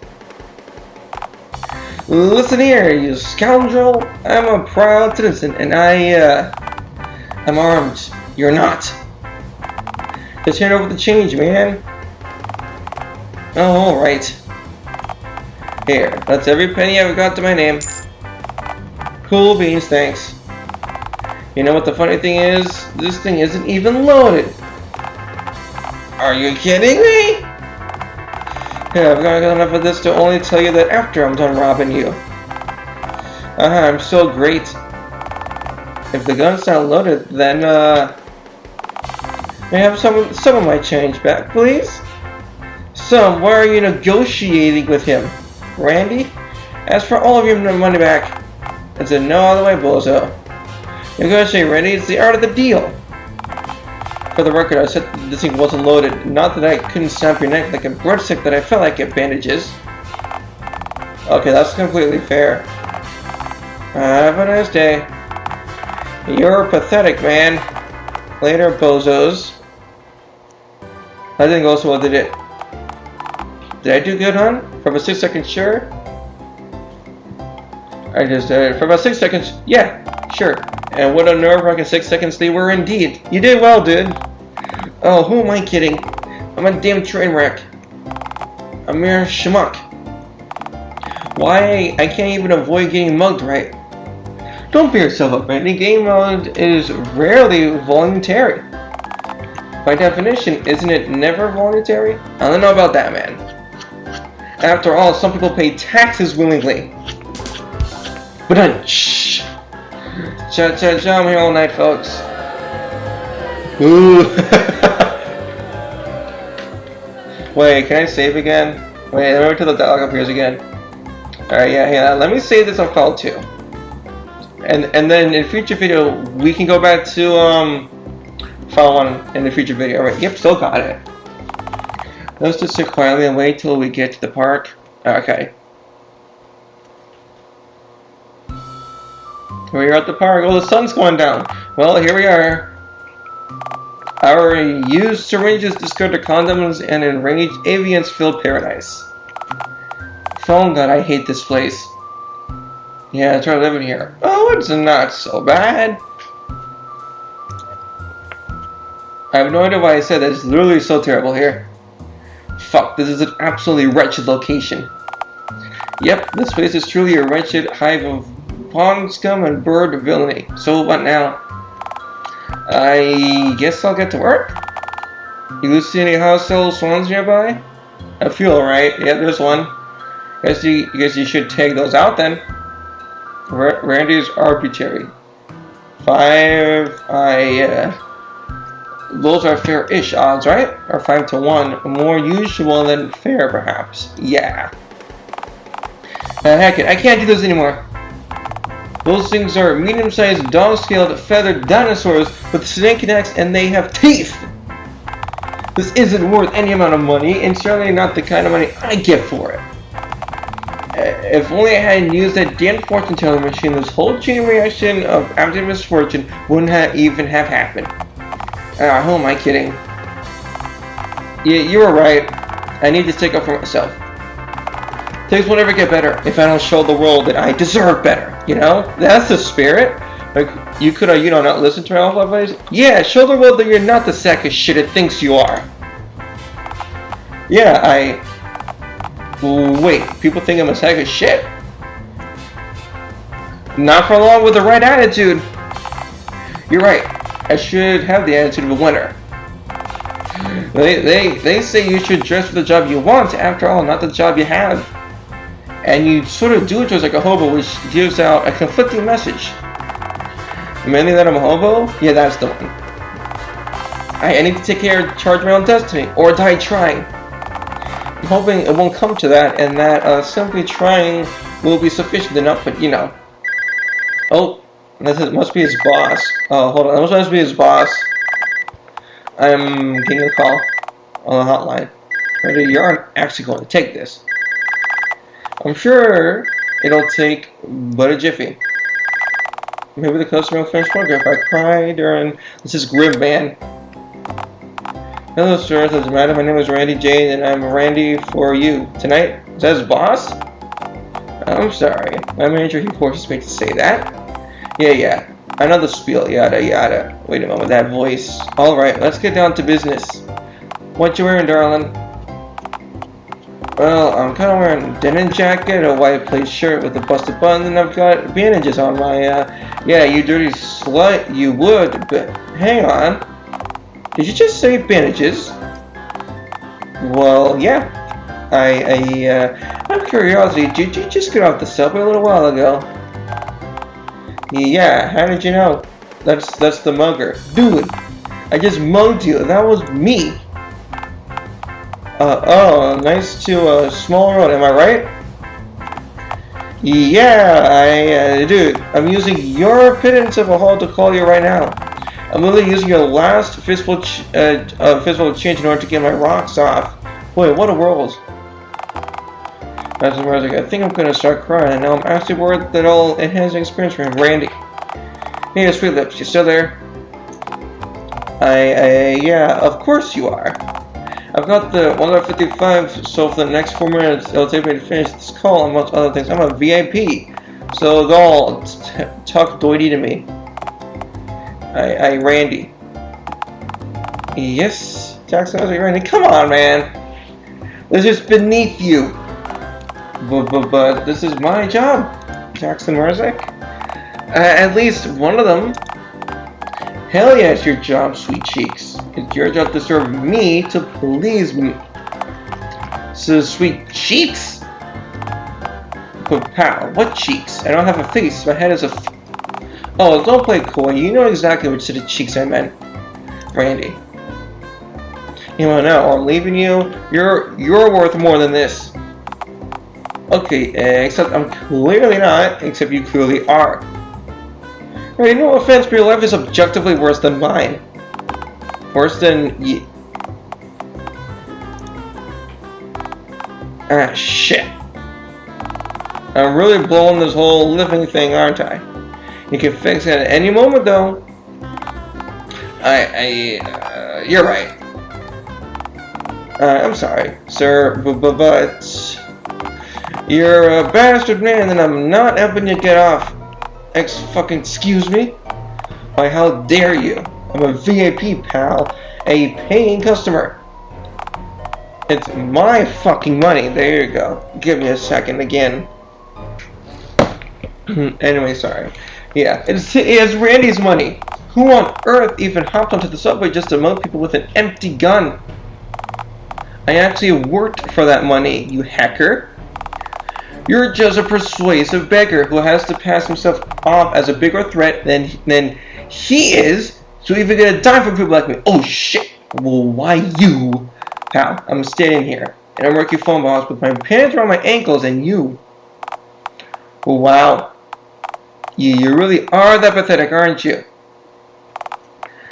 Listen here, you scoundrel. I'm a proud citizen, and I'm armed. You're not. Just hand over the change, man. Oh, alright. Here, that's every penny I've got to my name. Cool beans, thanks. You know what the funny thing is? This thing isn't even loaded. Are you kidding me? Yeah, I've got enough of this to only tell you that after I'm done robbing you. I'm so great. If the gun's not loaded, then may I have some of my change back, please? So, why are you negotiating with him, Randy? As for all of your money back, it's a no other way, bozo. Negotiate, Randy. It's the art of the deal. For the record, I said this thing wasn't loaded. Not that I couldn't snap your neck like a breadstick, that I felt like it bandages. Okay, that's completely fair. Have a nice day. You're pathetic, man. Later, bozos. That didn't go so well, did it? Did I do good, hon? For about 6 seconds, sure. I just did it. For about 6 seconds, yeah, sure. And what a nerve-wracking 6 seconds they were indeed. You did well, dude. Oh, who am I kidding? I'm a damn train wreck. A mere schmuck. Why, I can't even avoid getting mugged right. Don't beat yourself up, man. Game mode is rarely voluntary. By definition, isn't it never voluntary? I don't know about that, man. After all, some people pay taxes willingly. But shh. I'm here all night, folks. Ooh. Wait, can I save again? Wait, let me wait till the dialogue appears again. Alright, yeah. Let me save this on file 2. And then in future video, we can go back to file 1 in the future video. Alright, yep, still got it. Let's just sit quietly and wait till we get to the park. Okay. We're at the park. Oh, the sun's going down. Well, here we are. Our used syringes, discarded condoms, and enraged avians filled paradise. Oh God, I hate this place. Yeah, I try living here. Oh, it's not so bad. I have no idea why I said that. It's literally so terrible here. Fuck, this is an absolutely wretched location. Yep, this place is truly a wretched hive of pond scum and bird villainy. So what now? I guess I'll get to work? You see any hostile swans nearby? I feel alright. Yeah, there's one. Guess you should take those out then. Randy's arbitrary. 5. Those are fair-ish odds, right? Or 5 to 1. More usual than fair, perhaps. Yeah. Heck it, I can't do this anymore. Those things are medium-sized, dog-scaled, feathered dinosaurs with snake necks, and they have teeth! This isn't worth any amount of money, and certainly not the kind of money I get for it. If only I hadn't used that damn fortune teller machine, this whole chain reaction of absolute misfortune wouldn't even have happened. Who am I kidding? Yeah, you were right. I need to stick up for myself. Things will never get better if I don't show the world that I deserve better. You know? That's the spirit. Like, you could, not listen to my own advice? Yeah, show the world that you're not the sack of shit it thinks you are. Yeah, wait, people think I'm a sack of shit? Not for long with the right attitude. You're right. I should have the attitude of a winner. They say you should dress for the job you want. After all, not the job you have. And you sort of do it just like a hobo, which gives out a conflicting message. Mainly that I'm a hobo? Yeah, that's the one. I need to charge my own destiny, or die trying. I'm hoping it won't come to that, and that simply trying will be sufficient enough, but you know. Oh, Must be his boss. Oh, hold on. That must be his boss. I'm getting a call on the hotline. Randy, you aren't actually going to take this. I'm sure it'll take but a jiffy. Maybe the customer will finish work if I cry during... This is grim, man. Hello, sir. Doesn't matter. My name is Randy Jane, and I'm Randy for you. Tonight? Is that his boss? I'm sorry. My manager, he forces me to say that. Yeah. I know the spiel. Yada, yada. Wait a moment. That voice. Alright, let's get down to business. What you wearing, darling? Well, I'm kind of wearing a denim jacket, a white plaid shirt with a busted button, and I've got bandages on my, yeah, you dirty slut, you would, but hang on. Did you just say bandages? Well, yeah. Out of curiosity, did you just get off the subway a little while ago? Yeah, how did you know? That's the mugger. Dude, I just mugged you, that was me. Oh, nice to, small road, am I right? Yeah, dude, I'm using your pittance of a haul to call you right now. I'm literally using your last physical change in order to get my rocks off. Boy, what a world. That's where I was like, I think I'm gonna start crying, and now I'm actually worried that I'll enhance the experience for him. Randy. Hey, Sweet Lips, you still there? Yeah, of course you are. I've got the 155, so for the next 4 minutes, it'll take me to finish this call, amongst other things. I'm a VIP, so go talk doity to me. Randy. Yes, Jackson, I was like, Randy, come on, man. This is beneath you. But this is my job, Jackson Marzik. At least one of them. Hell yeah, it's your job, sweet cheeks. It's your job to serve me to please me. So, sweet cheeks? But pal, what cheeks? I don't have a face. My head is a... Oh, don't play coy. You know exactly which set of cheeks I meant. Randy. You wanna know, I'm leaving you. You're worth more than this. Okay, except I'm clearly not. Except you clearly are. Randy, no offense, but your life is objectively worse than mine. Worse than Ah, shit. I'm really blowing this whole living thing, aren't I? You can fix it at any moment, though. You're right. I'm sorry, sir, but you're a bastard man, and I'm not helping you get off. Excuse me? Why, how dare you? I'm a VIP, pal. A paying customer. It's my fucking money. There you go. Give me a second again. Anyway, sorry. Yeah, it's Randy's money. Who on earth even hopped onto the subway just to mug people with an empty gun? I actually worked for that money, you hacker. You're just a persuasive beggar who has to pass himself off as a bigger threat than he is, so even get a dime from people like me. Oh shit! Well, why you? Pal, I'm standing here, and I'm working phone balls with my pants around my ankles, and you. Well, wow. You really are that pathetic, aren't you?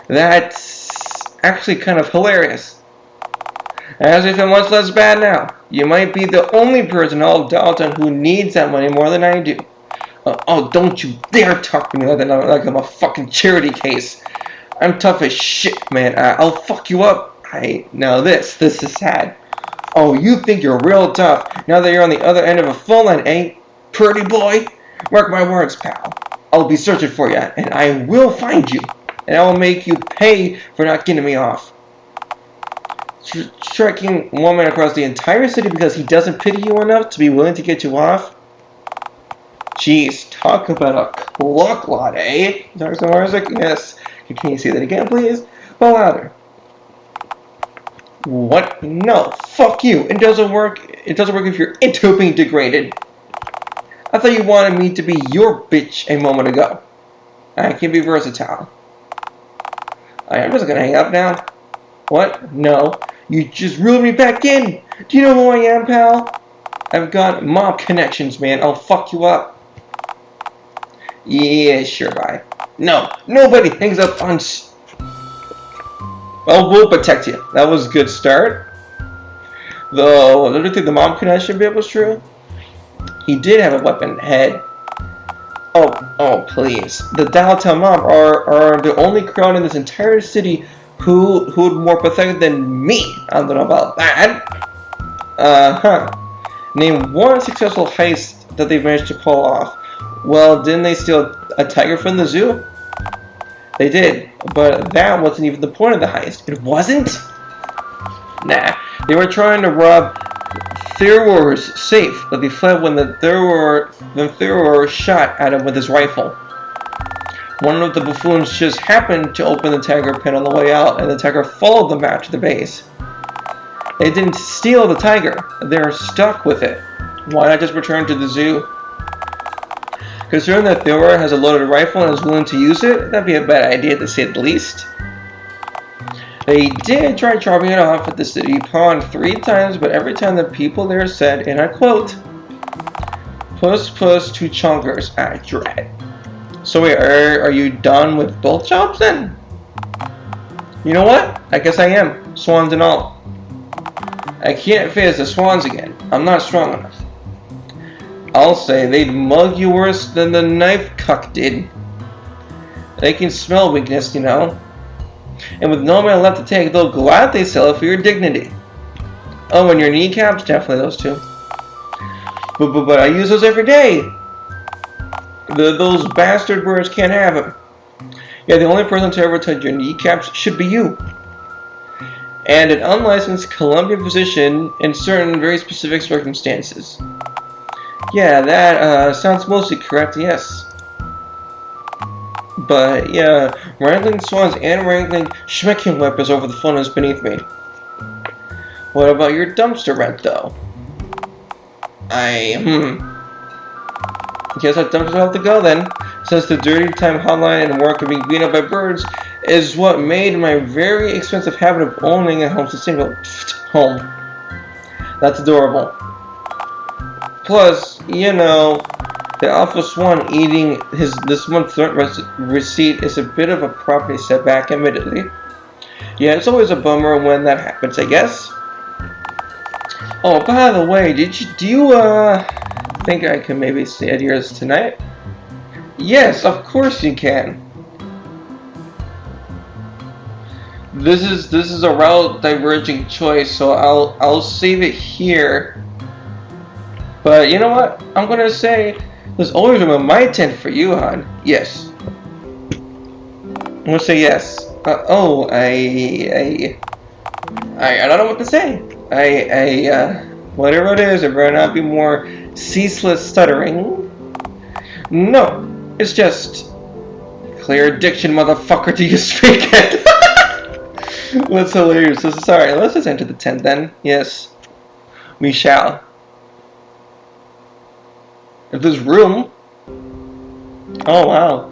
That's actually kind of hilarious. As if I'm much less bad now. You might be the only person in all of Dialtown who needs that money more than I do. Oh, don't you dare talk to me like I'm a fucking charity case. I'm tough as shit, man. I'll fuck you up. Now this is sad. Oh, you think you're real tough now that you're on the other end of a phone line, eh? Pretty boy? Mark my words, pal. I'll be searching for you, and I will find you. And I will make you pay for not getting me off. Striking one man across the entire city because he doesn't pity you enough to be willing to get you off? Jeez, talk about a clock lot, eh? Dr. Marzik? Yes. Can you say that again, please? Well, louder. What? No, fuck you. It doesn't work if you're into being degraded. I thought you wanted me to be your bitch a moment ago. I can be versatile. I'm just gonna hang up now. What? No. You just reeled me back in. Do you know who I am, pal? I've got mob connections, man. I'll fuck you up. Yeah, sure, bye. No, nobody hangs up on... Well, we'll protect you. That was a good start. Though, I don't think the mom connection bit was true. He did have a weapon head. Oh, please. The Dialtown mob are the only crowd in this entire city who'd more pathetic than me. I don't know about that. Name one successful heist that they've managed to pull off. Well, didn't they steal a tiger from the zoo? They did, but that wasn't even the point of the heist. It wasn't? Nah, they were trying to rob Thero's safe, but they fled when Thero shot at him with his rifle. One of the buffoons just happened to open the tiger pen on the way out, and the tiger followed them back to the base. They didn't steal the tiger, they're stuck with it. Why not just return to the zoo? Considering that Thero has a loaded rifle and is willing to use it, that'd be a bad idea to say the least. They did try dropping it off at the city pond 3 times, but every time the people there said, and I quote, "Puss puss to chonkers, I dread." So wait, are you done with both jobs then? You know what? I guess I am. Swans and all. I can't face the swans again. I'm not strong enough. I'll say they'd mug you worse than the knife cuck did. They can smell weakness, you know. And with no man left to take, they'll gladly sell it for your dignity. Oh, and your kneecaps? Definitely those two. But I use those every day. Those bastard birds can't have them. Yeah, the only person to ever touch your kneecaps should be you. And an unlicensed Colombian physician in certain very specific circumstances. Yeah, that sounds mostly correct, yes. But yeah, wrangling swans and wrangling schmeckenweppers over the phone is beneath me. What about your dumpster rent, though? Guess our dumpsters have to go then, since the dirty time hotline and work of being beaten up by birds is what made my very expensive habit of owning a home a single home. That's adorable. Plus, you know, the Alpha Swan eating this month's rent receipt is a bit of a property setback, admittedly. Yeah, it's always a bummer when that happens, I guess. Oh, by the way, do you think I can maybe stay at yours tonight? Yes, of course you can. This is a route diverging choice, so I'll save it here. But you know what? I'm gonna say there's always room in my tent for you, hon. Yes. I'm gonna say yes. I don't know what to say. Whatever it is, it better not be more ceaseless stuttering. No, it's just clear diction, motherfucker. Do you speak it? What's hilarious? So sorry. Let's just enter the tent then. Yes, we shall. If there's room. Oh wow.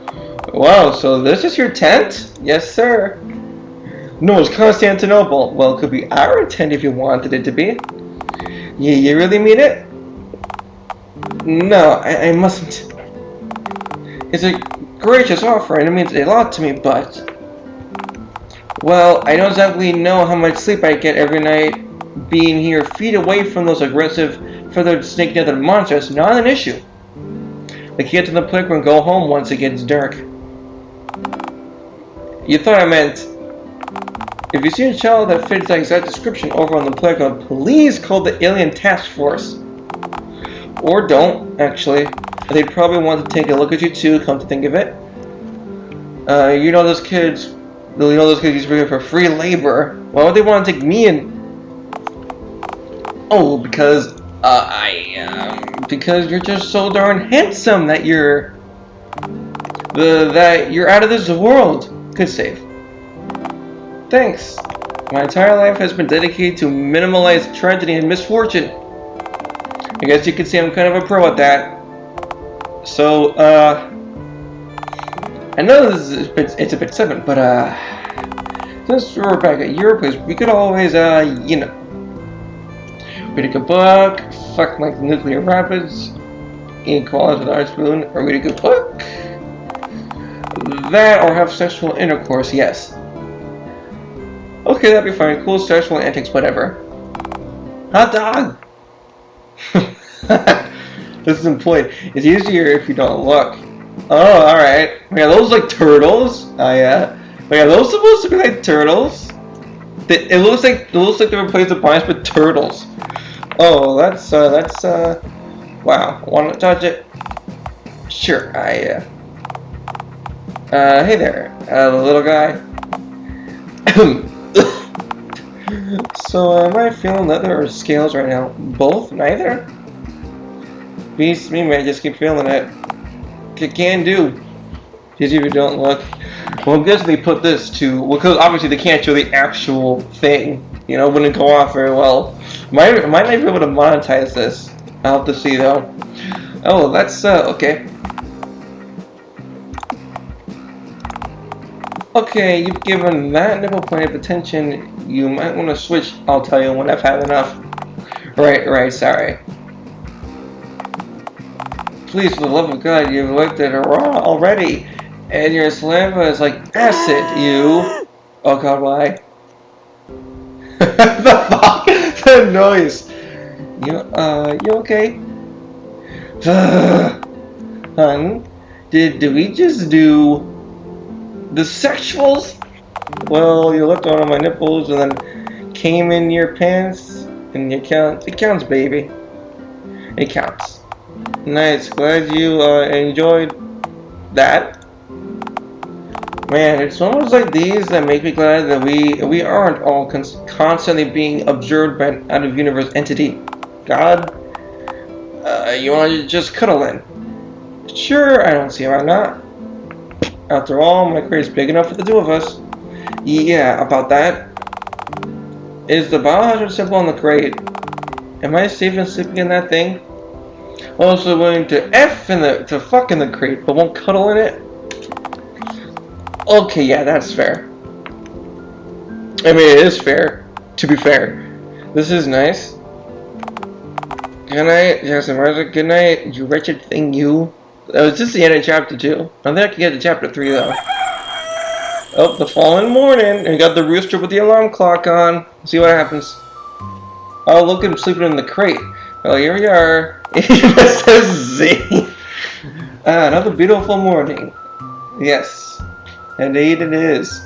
Wow, so this is your tent? Yes, sir. No, it's Constantinople. Well, it could be our tent if you wanted it to be. Yeah, you really mean it? No, I mustn't. It's a gracious offer and it means a lot to me, but... Well, I don't exactly know how much sleep I get every night. Being here feet away from those aggressive, feathered snake-netted monsters is not an issue. I can get to the playground and go home once it gets dark. You thought I meant... If you see a child that fits that exact description over on the playground, please call the Alien Task Force. Or don't, actually. They'd probably want to take a look at you too, come to think of it. You know those kids used to be for free labor. Why would they want to take me in? Oh, because because you're just so darn handsome that you're out of this world. Good save. Thanks. My entire life has been dedicated to minimize tragedy and misfortune. I guess you could say I'm kind of a pro at that. So, I know it's a bit sudden, but since we're back at your place, we could always, you know, read a good book, fuck like nuclear rapids, eat koalas with our spoon, or read a good book. That or have sexual intercourse, yes. Okay, that'd be fine. Cool sexual antics, whatever. Hot dog! This is important. It's easier if you don't look. Oh, alright. Yeah, those like turtles. Oh yeah. Are those supposed to be like turtles? It looks like they replaced the pines with turtles. Oh, that's wow. Wanna touch it? Sure, hey there, little guy. So, am I feeling leather or scales right now? Both? Neither? Beats me, man. Just keep feeling it. Can do. Just if you don't look. Well, I'm guessing they put this to, because obviously they can't show the actual thing. You know, it wouldn't go off very well. Might not be able to monetize this. I'll have to see though. Oh, that's okay. Okay, you've given that nipple plenty of attention. You might want to switch. I'll tell you when I've had enough. Right, sorry. Please, for the love of God, you've looked at her raw already. And your saliva is like acid, you. Oh God, why? The fuck? The noise. You okay? Hun, did we just do the sexuals? Well, you looked on my nipples and then came in your pants, and it counts, baby. It counts. Nice, glad you enjoyed that. Man, it's moments like these that make me glad that we aren't all constantly being observed by an out-of-universe entity. God, you want to just cuddle in? Sure, I don't see why not. After all, my crate's big enough for the two of us. Yeah, about that. Is the biohazard symbol on the crate? Am I safe and sleeping in that thing? Also willing to fuck in the crate, but won't cuddle in it? Okay, yeah, that's fair. I mean, it is fair, to be fair. This is nice. Good night, Jackson Martha. Good night, you wretched thing, you. That was just the end of chapter 2. I think I can get to chapter 3, though. Oh, the following morning, and got the rooster with the alarm clock on. See what happens. Oh, look at him sleeping in the crate. Well, here we are. It says Z. Another beautiful morning. Yes. Indeed it is.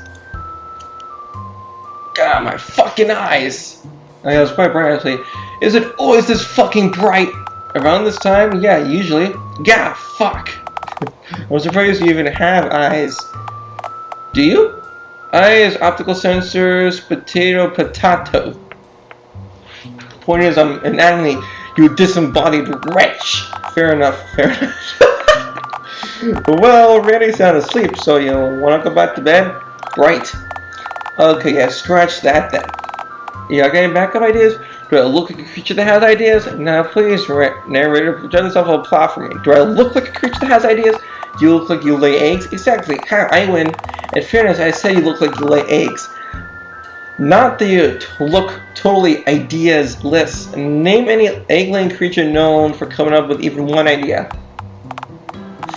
God, my fucking eyes. Oh, yeah, it's quite bright actually. Is it always this fucking bright? Around this time? Yeah, usually. Yeah, fuck. I'm surprised you even have eyes. Do you? Eyes, optical sensors, potato. Point is, I'm an enemy, you disembodied wretch. Fair enough. Well, Randy's sound asleep, so you wanna go back to bed? Right. Okay, yeah, scratch that then. You got any backup ideas? Do I look like a creature that has ideas? Now, please, narrator, project yourself on a plot for me. Do I look like a creature that has ideas? Do you look like you lay eggs? Exactly. Ha, I win. In fairness, I said you look like you lay eggs. Not that you look totally ideas-less. Name any egg-laying creature known for coming up with even one idea.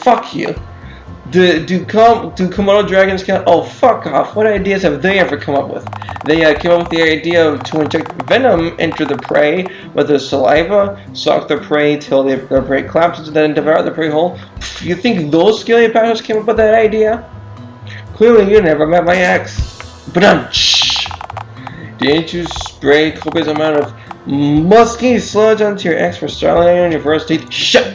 Fuck you. Do Komodo dragons count? Oh, fuck off. What ideas have they ever come up with? They came up with the idea to inject venom into the prey with their saliva, suck their prey till their prey collapses, and then devour the prey whole. You think those scaly bastards came up with that idea? Clearly you never met my ex. But didn't you spray copious amount of musky sludge onto your ex for starlight on your first date? Shut!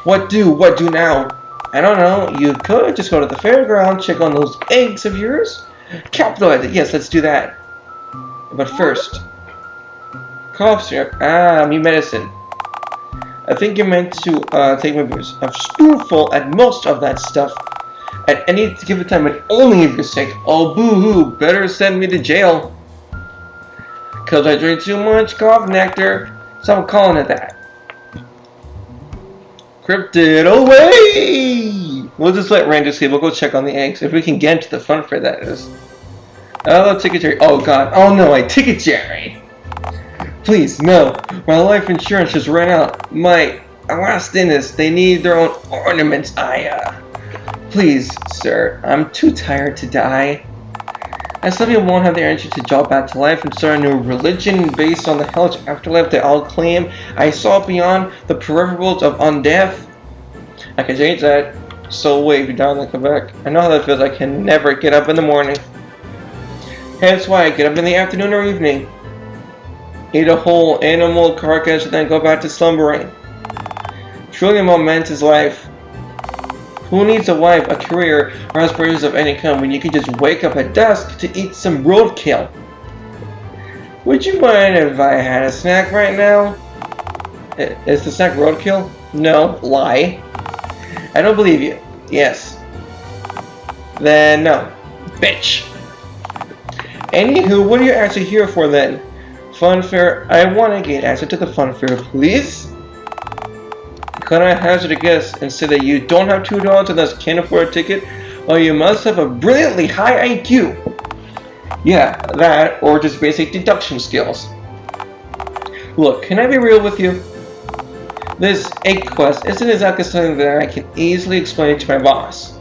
What do now? I don't know, you could just go to the fairground, check on those eggs of yours. Capitalize it, yes, let's do that. But first, cough syrup, me medicine. I think you're meant to take maybe a spoonful at most of that stuff at any given time, and only if you're sick. Oh, boo-hoo, better send me to jail. 'Cause I drink too much cough nectar, so I'm calling it that. Cryptid away! We'll just let Randy sleep. We'll go check on the eggs. If we can get into the front for that is. Hello, Ticket Jerry. Oh god. Oh no, Ticket Jerry! Please, no. My life insurance just ran out. My last dentist, they need their own ornaments. Please, sir, I'm too tired to die. I still won't have the energy to jump back to life and start a new religion based on the hellish afterlife that I'll claim I saw beyond the peripherals of undeath. I can change that. So wait, if you die in Quebec, I know how that feels. I can never get up in the morning. Hence why I get up in the afternoon or evening. Eat a whole animal carcass and then go back to slumbering. Truly a momentous life. Who needs a wife, a career, or aspirations of any kind when you can just wake up at dusk to eat some roadkill? Would you mind if I had a snack right now? Is the snack roadkill? No, lie. I don't believe you. Yes. Then no. Bitch. Anywho, what are you actually here for then? Funfair. I want to get access to the funfair, please. Could I hazard a guess and say that you don't have $2 and thus can't afford a ticket? Or you must have a brilliantly high IQ. Yeah, that, or just basic deduction skills. Look, can I be real with you? This egg quest isn't exactly something that I can easily explain to my boss.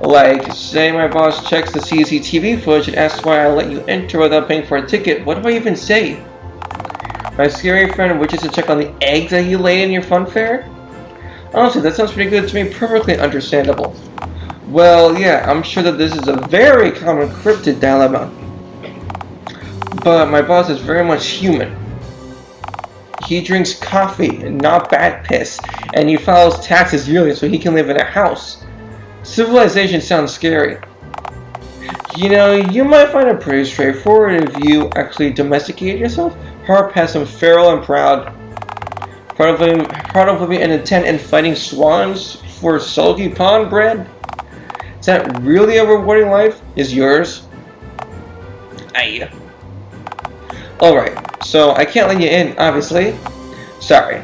Like, say my boss checks the CCTV footage and asks why I let you enter without paying for a ticket. What do I even say? My scary friend wishes to check on the eggs that you laid in your funfair? Honestly, that sounds pretty good to me, perfectly understandable. Well, yeah, I'm sure that this is a very common cryptid dilemma. But my boss is very much human. He drinks coffee, not bat piss, and he files taxes yearly so he can live in a house. Civilization sounds scary. You know, you might find it pretty straightforward if you actually domesticate yourself. Harp has some feral and proud. Proud of living in a tent and fighting swans for soggy pond bread? Is that really a rewarding life? Is yours? Aye. Alright, so I can't let you in, obviously. Sorry.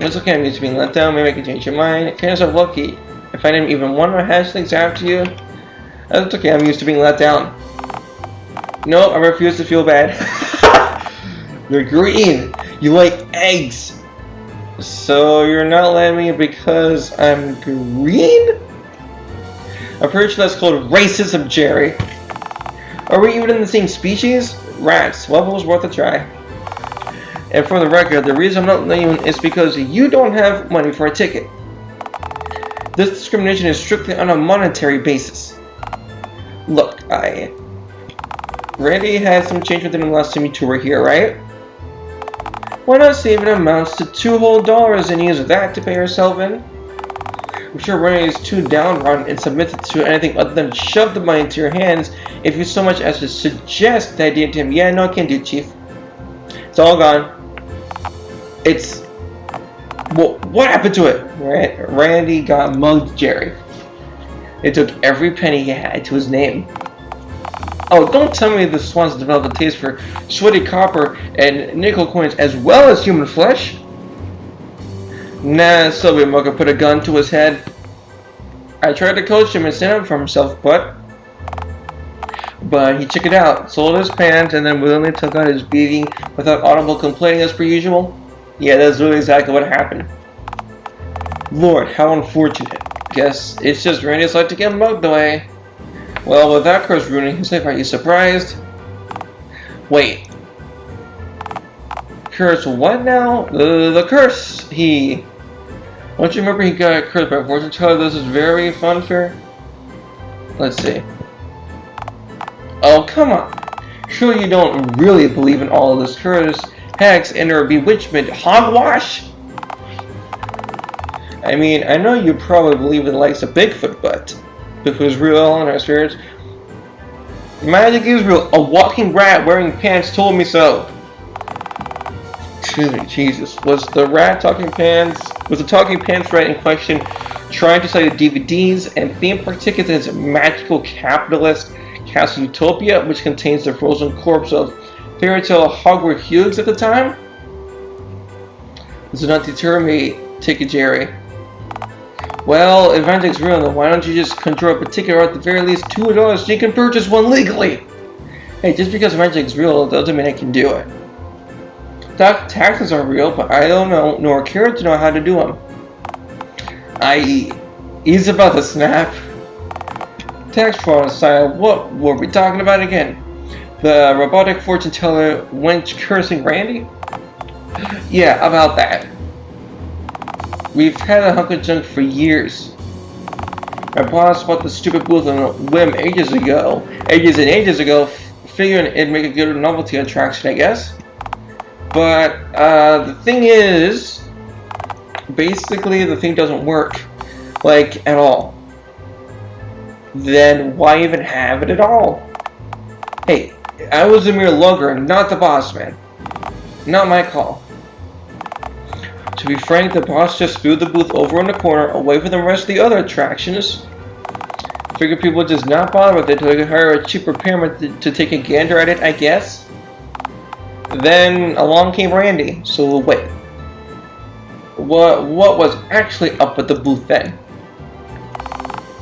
It's okay, I'm used to being let down. Maybe I can change your mind. Kind of so lucky. If I didn't even want to hash things after you. That's okay, I'm used to being let down. No, I refuse to feel bad. You're green. You like eggs. So you're not letting me because I'm green? I'm pretty sure that's called racism, Jerry. Are we even in the same species? Rats. Well, it was worth a try. And for the record, the reason I'm not letting you in is because you don't have money for a ticket. This discrimination is strictly on a monetary basis. Look, Randy had some change within the last time you two were here, right? Why not save it amounts to $2 whole and use that to pay yourself in? I'm sure Randy is too downrun and submitted to anything other than shove the money into your hands if you so much as to suggest the idea to him. Yeah, no, I can't do it, Chief. It's all gone. It's... Well, what happened to it? Randy got mugged, Jerry. It took every penny he had to his name. Oh, don't tell me the swans developed a taste for sweaty copper and nickel coins as well as human flesh? Nah, Sylvia Mugger put a gun to his head. I tried to coach him and stand up for himself, but he chickened out, sold his pants, and then willingly took out his beating without audible complaining as per usual. Yeah, that's really exactly what happened. Lord, how unfortunate. Guess it's just Randy's like to get mugged away. Well, with that curse ruining his life, are you surprised? Wait. Curse what now? The curse. Don't you remember he got cursed by fortune teller? This is very funfair. Let's see. Oh, come on. Surely you don't really believe in all of this curse, hex, and or bewitchment hogwash? I mean, I know you probably believe in the likes of Bigfoot, but Bigfoot is real and our spirits. Magic is real. A walking rat wearing pants told me so. Excuse me, Jesus. Was the talking pants rat in question trying to sell you DVDs and theme park tickets in its magical capitalist castle utopia, which contains the frozen corpse of fairy tale Hogwarts Hughes at the time? This does not deter me, take it, Jerry. Well, if magic's real, then why don't you just conjure up a ticket or at the very least $2 so you can purchase one legally? Hey, just because magic's real doesn't mean I can do it. Taxes are real, but I don't know nor care to know how to do them. I.e., He's about to snap. Text fraud style. What were we talking about again? The robotic fortune teller went cursing Randy? Yeah, about that. We've had a hunk of junk for years. My boss bought the stupid booth on a whim ages and ages ago, figuring it'd make a good novelty attraction, I guess. But the thing is, basically the thing doesn't work, like, at all. Then why even have it at all? Hey, I was a mere lugger, not the boss man. Not my call. To be frank, the boss just threw the booth over in the corner, away from the rest of the other attractions. Figured people would just not bother with it, so they could hire a cheap repairman to take a gander at it, I guess. Then along came Randy, so wait. What was actually up with the booth then?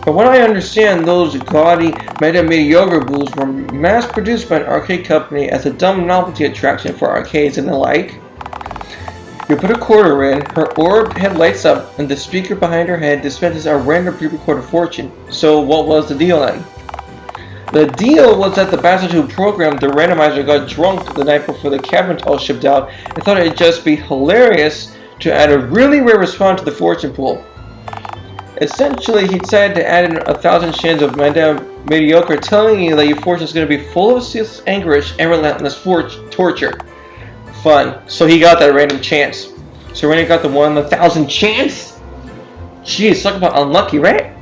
From what I understand, those gaudy mediocre booths were mass-produced by an arcade company as a dumb novelty attraction for arcades and the like. You put a quarter in, her orb head lights up, and the speaker behind her head dispenses a random pre-recorded fortune. So what was the deal then? The deal was that the bastard who programmed the randomizer got drunk the night before the cabin all shipped out and thought it'd just be hilarious to add a really rare response to the fortune pool. Essentially, he decided to add in 1,000 shades of mediocre, telling you that your fortune is going to be full of ceaseless anguish and relentless torture. Fun. So he got that random chance. So Randy got the 1 in 1,000 chance? Jeez, talk about unlucky, right?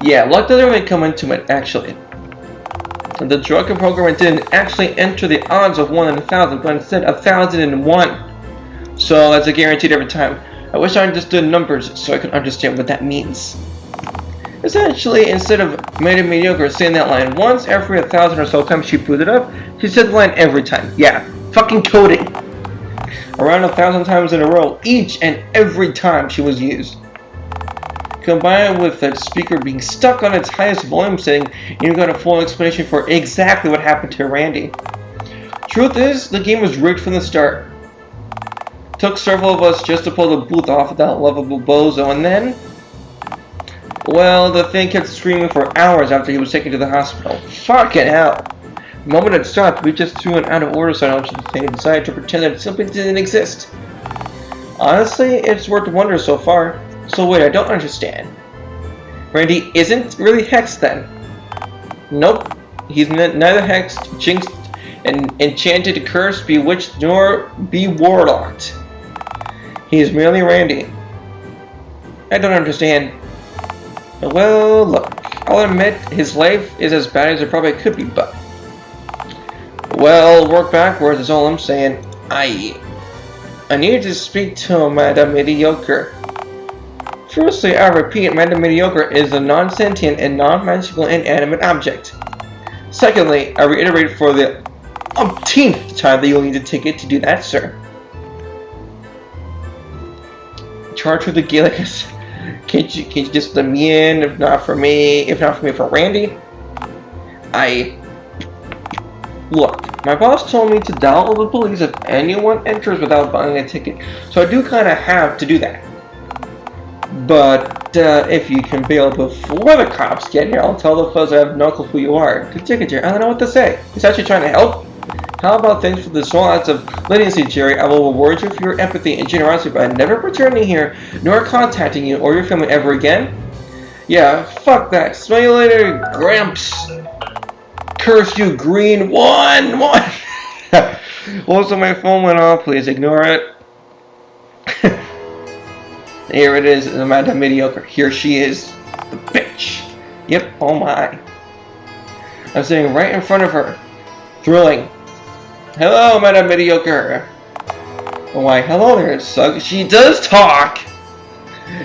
Yeah, luck doesn't really come into it, actually. The drunken programmer didn't actually enter the odds of 1 in 1,000, but instead 1,001. So that's a guaranteed every time. I wish I understood numbers so I could understand what that means. Essentially, instead of mediocre saying that line once every 1,000 or so times she booted up, she said the line every time. Yeah, fucking coding. Around 1,000 times in a row, each and every time she was used. Combined with that speaker being stuck on its highest volume setting, you got a full explanation for exactly what happened to Randy. Truth is, the game was rigged from the start. Took several of us just to pull the booth off of that lovable bozo, and then, well, the thing kept screaming for hours after he was taken to the hospital. Fucking hell. The moment it stopped, we just threw an out of order sign onto the thing and decided to pretend that it simply didn't exist. Honestly, it's worked wonders so far. So wait, I don't understand. Randy isn't really hexed then? Nope. He's neither hexed, jinxed, enchanted, cursed, bewitched, nor be-warlocked. He is merely Randy. I don't understand. Well, look, I'll admit his life is as bad as it probably could be, but... Well, work backwards is all I'm saying. I need to speak to Madame Mediocre. Firstly, I repeat, Madame Mediocre is a non-sentient and non-magical inanimate object. Secondly, I reiterate for the umpteenth time that you'll need a ticket to do that, sir. Charge for the Gallicus. Can't you just let me in? If not for me, for Randy. Look, my boss told me to dial the police if anyone enters without buying a ticket, so I do kind of have to do that. But if you can bail before the cops get here, I'll tell the fuzz I have no clue who you are. Good ticket, Jerry. I don't know what to say. He's actually trying to help. How about thanks for the small acts of leniency, Jerry? I will reward you for your empathy and generosity by never returning here, nor contacting you or your family ever again. Yeah, fuck that. Smell you later, Gramps. Curse you, green one. Also, my phone went off. Please ignore it. Here it is, Madame Mediocre. Here she is, the bitch. Yep, oh my. I'm sitting right in front of her. Thrilling. Hello, Madame Mediocre. Oh, why, hello there, Sug. She does talk.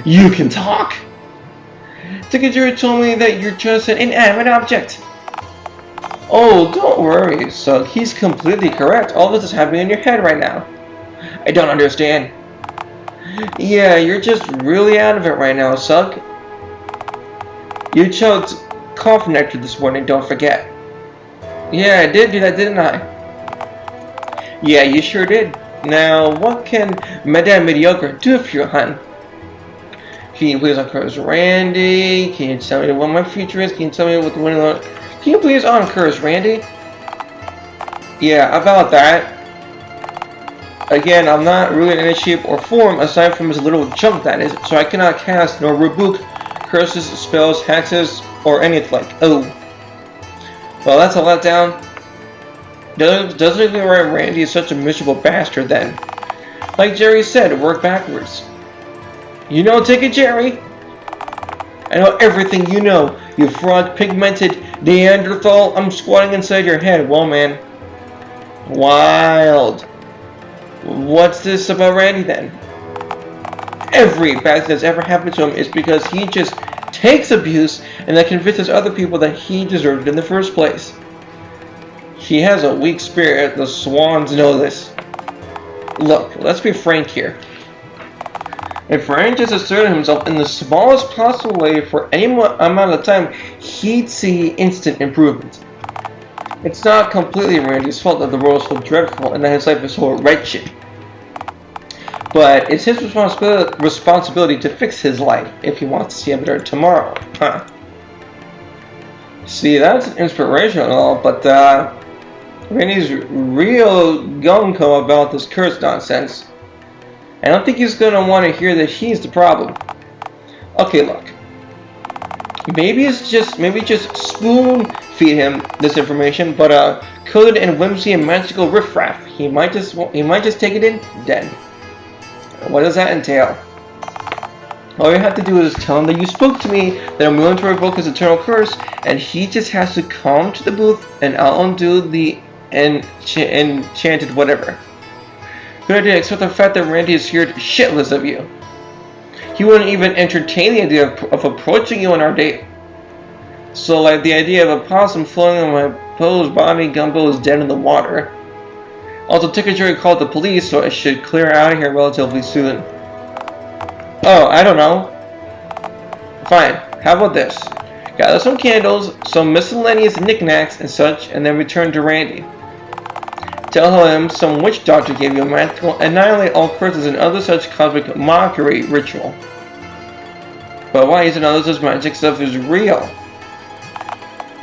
You can talk. Ticketjary told me that you're just an inanimate object. Oh, don't worry, Sug. He's completely correct. All this is happening in your head right now. I don't understand. Yeah, you're just really out of it right now, Sug. You choked cough nectar this morning, don't forget. Yeah, I did do that, didn't I? Yeah, you sure did. Now, what can Madame Mediocre do for you, hun? Can you please uncurse Randy? Can you tell me what my future is? Can you tell me what the winning line? Can you please uncurse Randy? Yeah, about that. Again, I'm not really in any shape or form aside from his little junk that is, so I cannot cast nor rebuke curses, spells, hexes, or anything like. Oh. Well, that's a letdown. Doesn't it look like Randy is such a miserable bastard then? Like Jerry said, work backwards. You know, take it, Jerry. I know everything you know, you frog pigmented Neanderthal. I'm squatting inside your head. Well, man. Wild. What's this about Randy then? Every bad thing that's ever happened to him is because he just takes abuse and then convinces other people that he deserved it in the first place. He has a weak spirit. The swans know this. Look, let's be frank here. If Randy just asserted himself in the smallest possible way for any amount of time, he'd see instant improvement. It's not completely Randy's fault that the world is so dreadful and that his life is so wretched. But it's his responsibility to fix his life if he wants to see a better tomorrow. Huh. See, that's inspirational and all, but Randy's real gung-ho about this curse nonsense. I don't think he's going to want to hear that he's the problem. Okay, look. Maybe just spoon feed him this information, but coded and whimsy and magical riffraff. He might just take it in then. What does that entail? All you have to do is tell him that you spoke to me, that I'm willing to revoke his eternal curse, and he just has to come to the booth and I'll undo the enchanted whatever. Good idea, except the fact that Randy is scared shitless of you. He wouldn't even entertain the idea of approaching you on our date. So, like, the idea of a possum floating on my posed body gumbo is dead in the water. Also, Ticket Jury called the police, so I should clear out of here relatively soon. Oh, I don't know. Fine, how about this? Gather some candles, some miscellaneous knickknacks and such, and then return to Randy. Tell him some witch doctor gave you a magical annihilate all curses and other such cosmic mockery ritual. But why isn't all this magic stuff is real?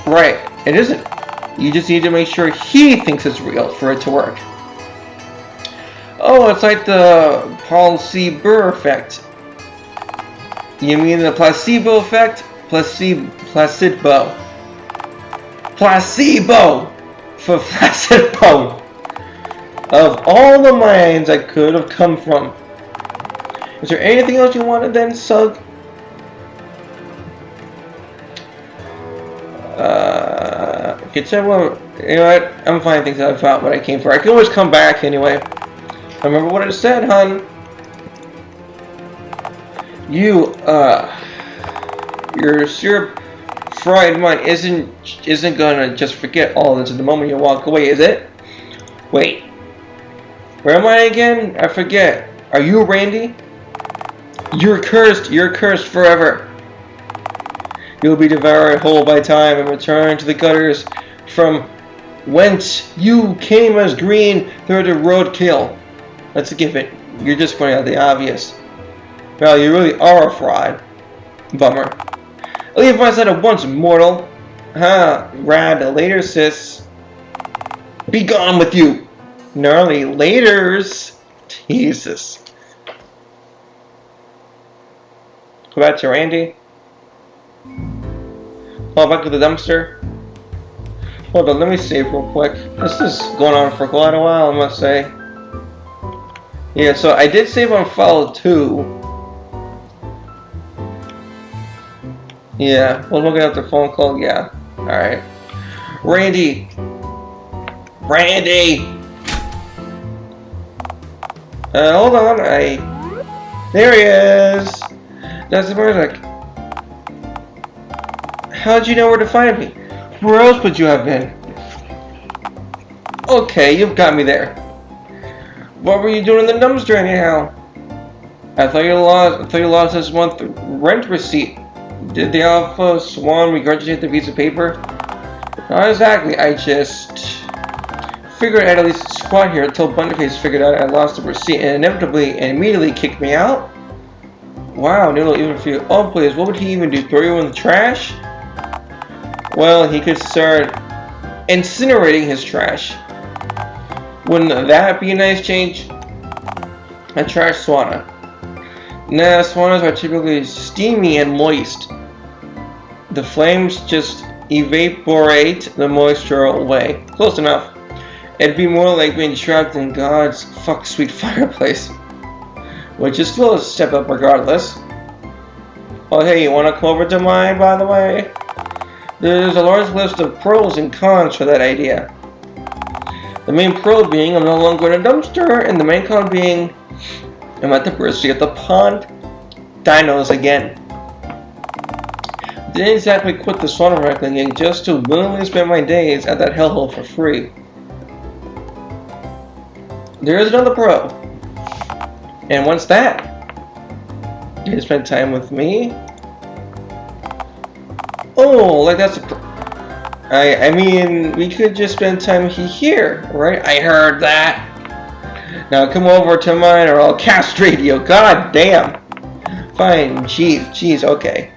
Right, it isn't. You just need to make sure he thinks it's real for it to work. Oh, it's like the Paul C. Burr effect. You mean the placebo effect? Placebo. Placebo! For placebo! Of all the minds I could have come from. Is there anything else you wanted then, Sug? Can someone, you know what? I'm finding things out about what I came for. I can always come back anyway. Remember what I said, hun. Your syrup fried mind isn't gonna just forget all this in the moment you walk away, is it? Wait. Where am I again? I forget. Are you Randy? You're cursed forever. You'll be devoured whole by time and return to the gutters from whence you came as green through the roadkill. Let's give it. You're just pointing out the obvious. Well, you really are a fraud. Bummer. Leave my side at once, mortal. Huh, rad. Later, sis. Be gone with you. Gnarly laters. Jesus. Go back to Randy. Oh, back to the dumpster. Hold on, let me save real quick. This is going on for quite a while, I must say. Yeah, so I did save on file 2. Yeah, we'll look at the phone call. Yeah, alright. Randy! Hold on, there he is! That's the music. How'd you know where to find me? Where else would you have been? Okay, you've got me there. What were you doing in the dumpster anyhow? I thought you lost this month's rent receipt. Did the Alpha Swan regurgitate the piece of paper? Not exactly. I just figured I'd at least squat here until Bunderface figured out I lost the receipt and inevitably and immediately kicked me out. Wow, Noodle even for you. Oh please, what would he even do? Throw you in the trash? Well, he could start incinerating his trash. Wouldn't that be a nice change? A trash sauna. Nah, saunas are typically steamy and moist. The flames just evaporate the moisture away. Close enough. It'd be more like being trapped in God's sweet fireplace. Which is still a step up regardless. Oh hey, you wanna come over to mine, by the way? There's a large list of pros and cons for that idea. The main pro being I'm no longer in a dumpster, and the main con being I'm at the mercy of the pond dinos again. Didn't exactly quit the sauna reckoning just to willingly spend my days at that hellhole for free. There is another pro. And what's that? You spend time with me? Oh, like that's a pro. I mean, we could just spend time here, right? I heard that. Now come over to mine or I'll castrate you. God damn. Fine, jeez, okay.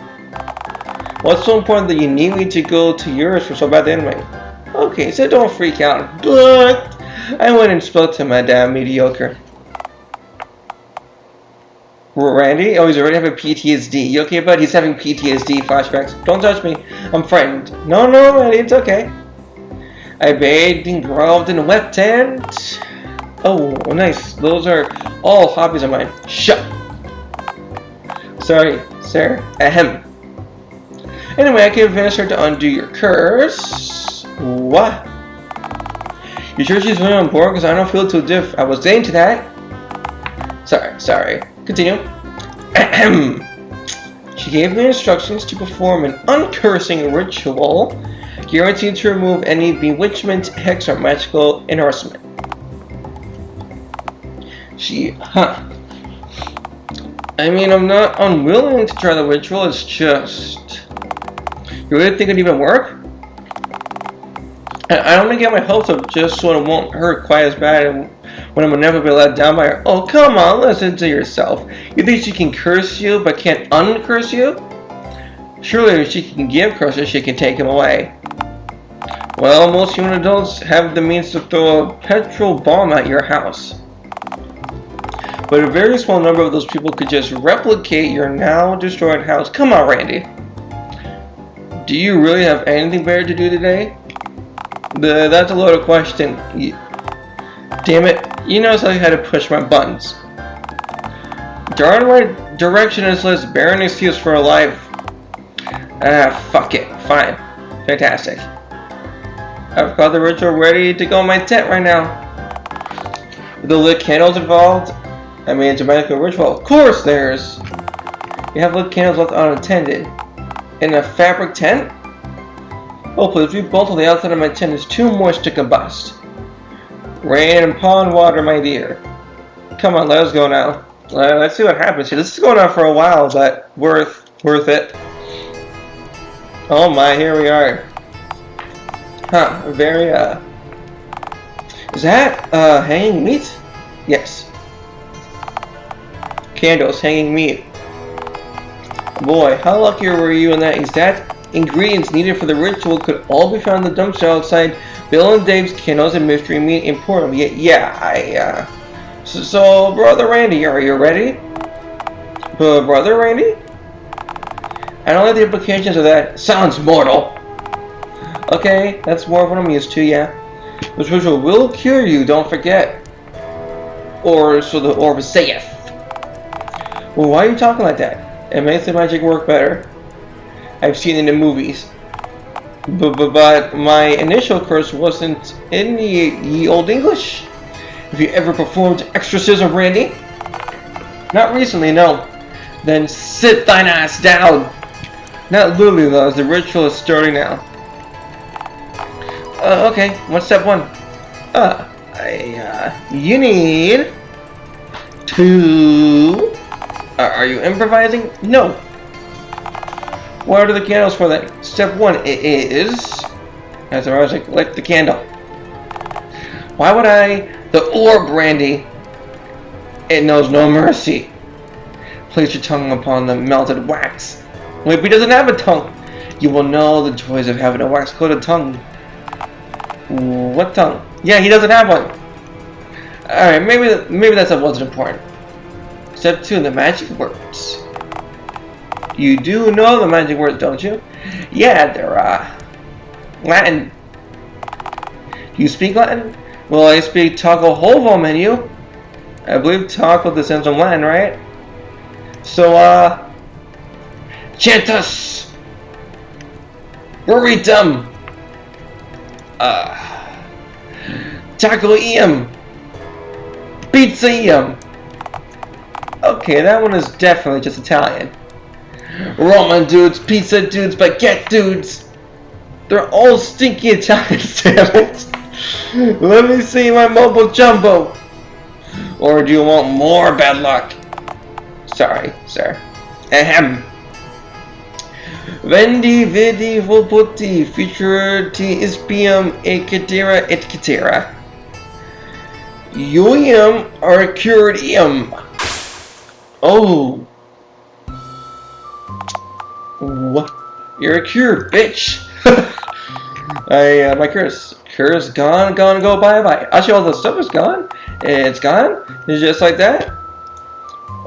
What's so important that you need me to go to yours for so bad anyway? Okay, so don't freak out. But I went and spoke to Madame Mediocre. Randy? Oh, he's already having PTSD. You okay, bud? He's having PTSD flashbacks. Don't touch me. I'm frightened. No, Randy, it's okay. I bathed and groveled in a wet tent. Oh, nice. Those are all hobbies of mine. Shut. Sorry, sir. Ahem. Anyway, I can convince her to undo your curse. What? You sure she's really on board? Because I don't feel too diff. I was saying to that. Sorry. Continue. Ahem. She gave me instructions to perform an uncursing ritual, guaranteed to remove any bewitchment, hex, or magical enhancement. I mean, I'm not unwilling to try the ritual, it's just... You really think it'd even work? I don't want to get my hopes up just so it won't hurt quite as bad when I'm never be let down by her. Oh, come on, listen to yourself. You think she can curse you but can't uncurse you? Surely if she can give curses, she can take them away. Well, most human adults have the means to throw a petrol bomb at your house. But a very small number of those people could just replicate your now destroyed house. Come on, Randy. Do you really have anything better to do today? That's a loaded question. Damn it, you know I had to push my buttons. Darn right direction is less barren excuse for a life. Fuck it. Fine. Fantastic. I've got the ritual ready to go in my tent right now. With the lit candles involved, I mean, it's a magical ritual. Of course there's! You have lit candles left unattended. In a fabric tent? Oh please, we bolt on the outside of my tent is too moist to combust. Rain and pond water, my dear. Come on, let us go now. Let's see what happens here. This is going on for a while, but worth it. Oh my, here we are. Huh, very, Is that, hanging meat? Yes. Candles, hanging meat. Boy, how lucky were you in that exact ingredients needed for the ritual could all be found in the dumpster outside Bill and Dave's Candles and Mystery Meat Emporium. Yeah, So, Brother Randy, are you ready? Brother Randy? I don't like the implications of that. Sounds mortal. Okay, that's more of what I'm used to, yeah. This ritual will cure you, don't forget. Or so the orb saith. Well, why are you talking like that? It makes the magic work better. I've seen it in the movies. But my initial curse wasn't in the ye old English. Have you ever performed exorcism, Randy? Not recently, no. Then sit thine ass down. Not literally though, as the ritual is starting now. Okay, what's step one? You need to... Are you improvising? No. What are the candles for then? Step one is... As I was like, light the candle. Why would I... The orb, Randy. It knows no mercy. Place your tongue upon the melted wax. Well, if he doesn't have a tongue, you will know the joys of having a wax-coated tongue. What tongue? Yeah, he doesn't have one. Alright, maybe that stuff wasn't important. Step 2, the magic words. You do know the magic words, don't you? Yeah, they're, Latin. Do you speak Latin? Well, I speak Taco Hovo menu. I believe taco descends from Latin, right? So, Chantus! Burritum! Taco Iam! Pizza Iam! Okay, that one is definitely just Italian. Roman dudes, pizza dudes, baguette dudes! They're all stinky Italians, damn it! Let me see my mobile jumbo! Or do you want more bad luck? Sorry, sir. Ahem. Vendi vidi volputi futurity ispium et cetera. Uium or cured ium. Oh. What? You're a cure, bitch. My cure's gone, go, bye. Actually, all the stuff is gone. It's gone. It's just like that.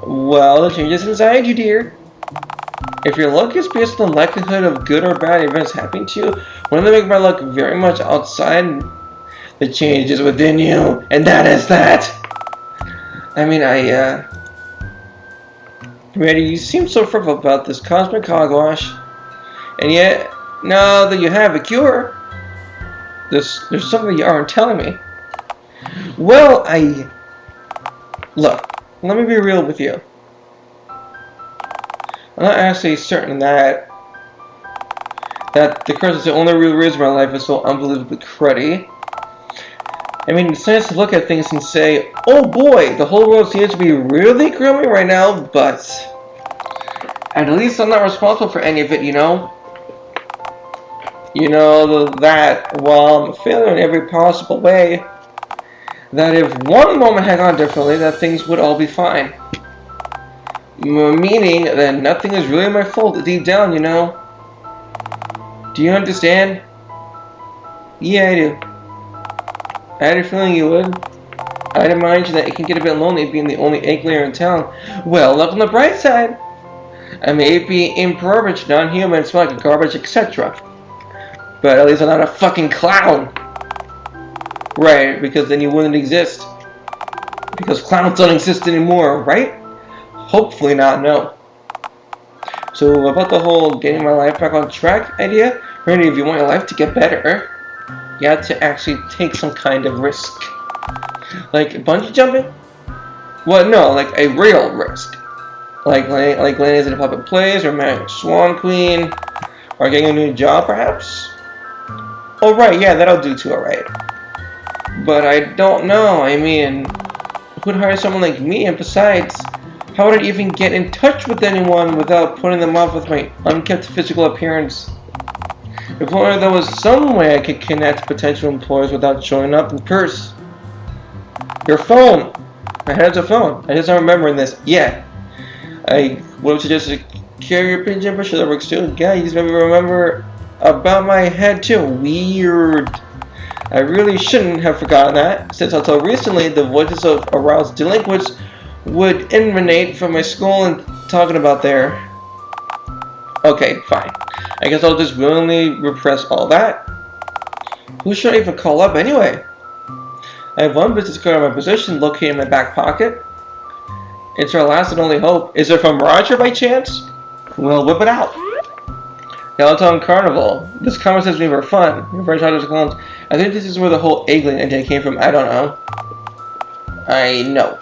Well, the changes inside you, dear. If your luck is based on the likelihood of good or bad events happening to you, wouldn't that make my luck very much outside? The change is within you, and that is that. I mean, Randy, you seem so frivolous about this cosmic hogwash, and yet, now that you have a cure, there's something you aren't telling me. Well, look, let me be real with you. I'm not actually certain that the curse is the only real reason my life is so unbelievably cruddy. I mean, it's nice to look at things and say, oh boy, the whole world seems to be really crummy right now, but at least I'm not responsible for any of it, you know? You know, that while I'm failing in every possible way, that if one moment had gone differently, that things would all be fine. Meaning that nothing is really my fault deep down, you know? Do you understand? Yeah, I do. I had a feeling you would. I'd imagine that it can get a bit lonely being the only egg layer in town. Well, look on the bright side. I may be imperfect, non-human, smell like garbage, etc. But at least I'm not a fucking clown. Right, because then you wouldn't exist. Because clowns don't exist anymore, right? Hopefully not, no. So about the whole getting my life back on track idea, Randy, if you want your life to get better, you have to actually take some kind of risk. Like bungee jumping? Well, no, like a real risk. Like landing in a public place, or marrying a swan queen, or getting a new job, perhaps? Oh, right, yeah, that'll do too, alright. But I don't know, I mean, who'd hire someone like me, and besides, how would I even get in touch with anyone without putting them off with my unkempt physical appearance? If only there was some way I could connect potential employers without showing up in person. Your phone! My head's a phone. I just don't remember this. Yeah. I would have suggested a carrier pigeon, but sure that works too. Yeah, you just made me remember about my head too. Weird. I really shouldn't have forgotten that, since until recently the voices of aroused delinquents would emanate from my skull and talking about there. Okay, fine. I guess I'll just willingly repress all that. Who should I even call up anyway? I have one business card in my possession located in my back pocket. It's our last and only hope. Is it from Roger by chance? Well, whip it out. Dialtown Carnival. This conversation made for fun. Your French authors clones. I think this is where the whole Eggling idea came from. I don't know. I know.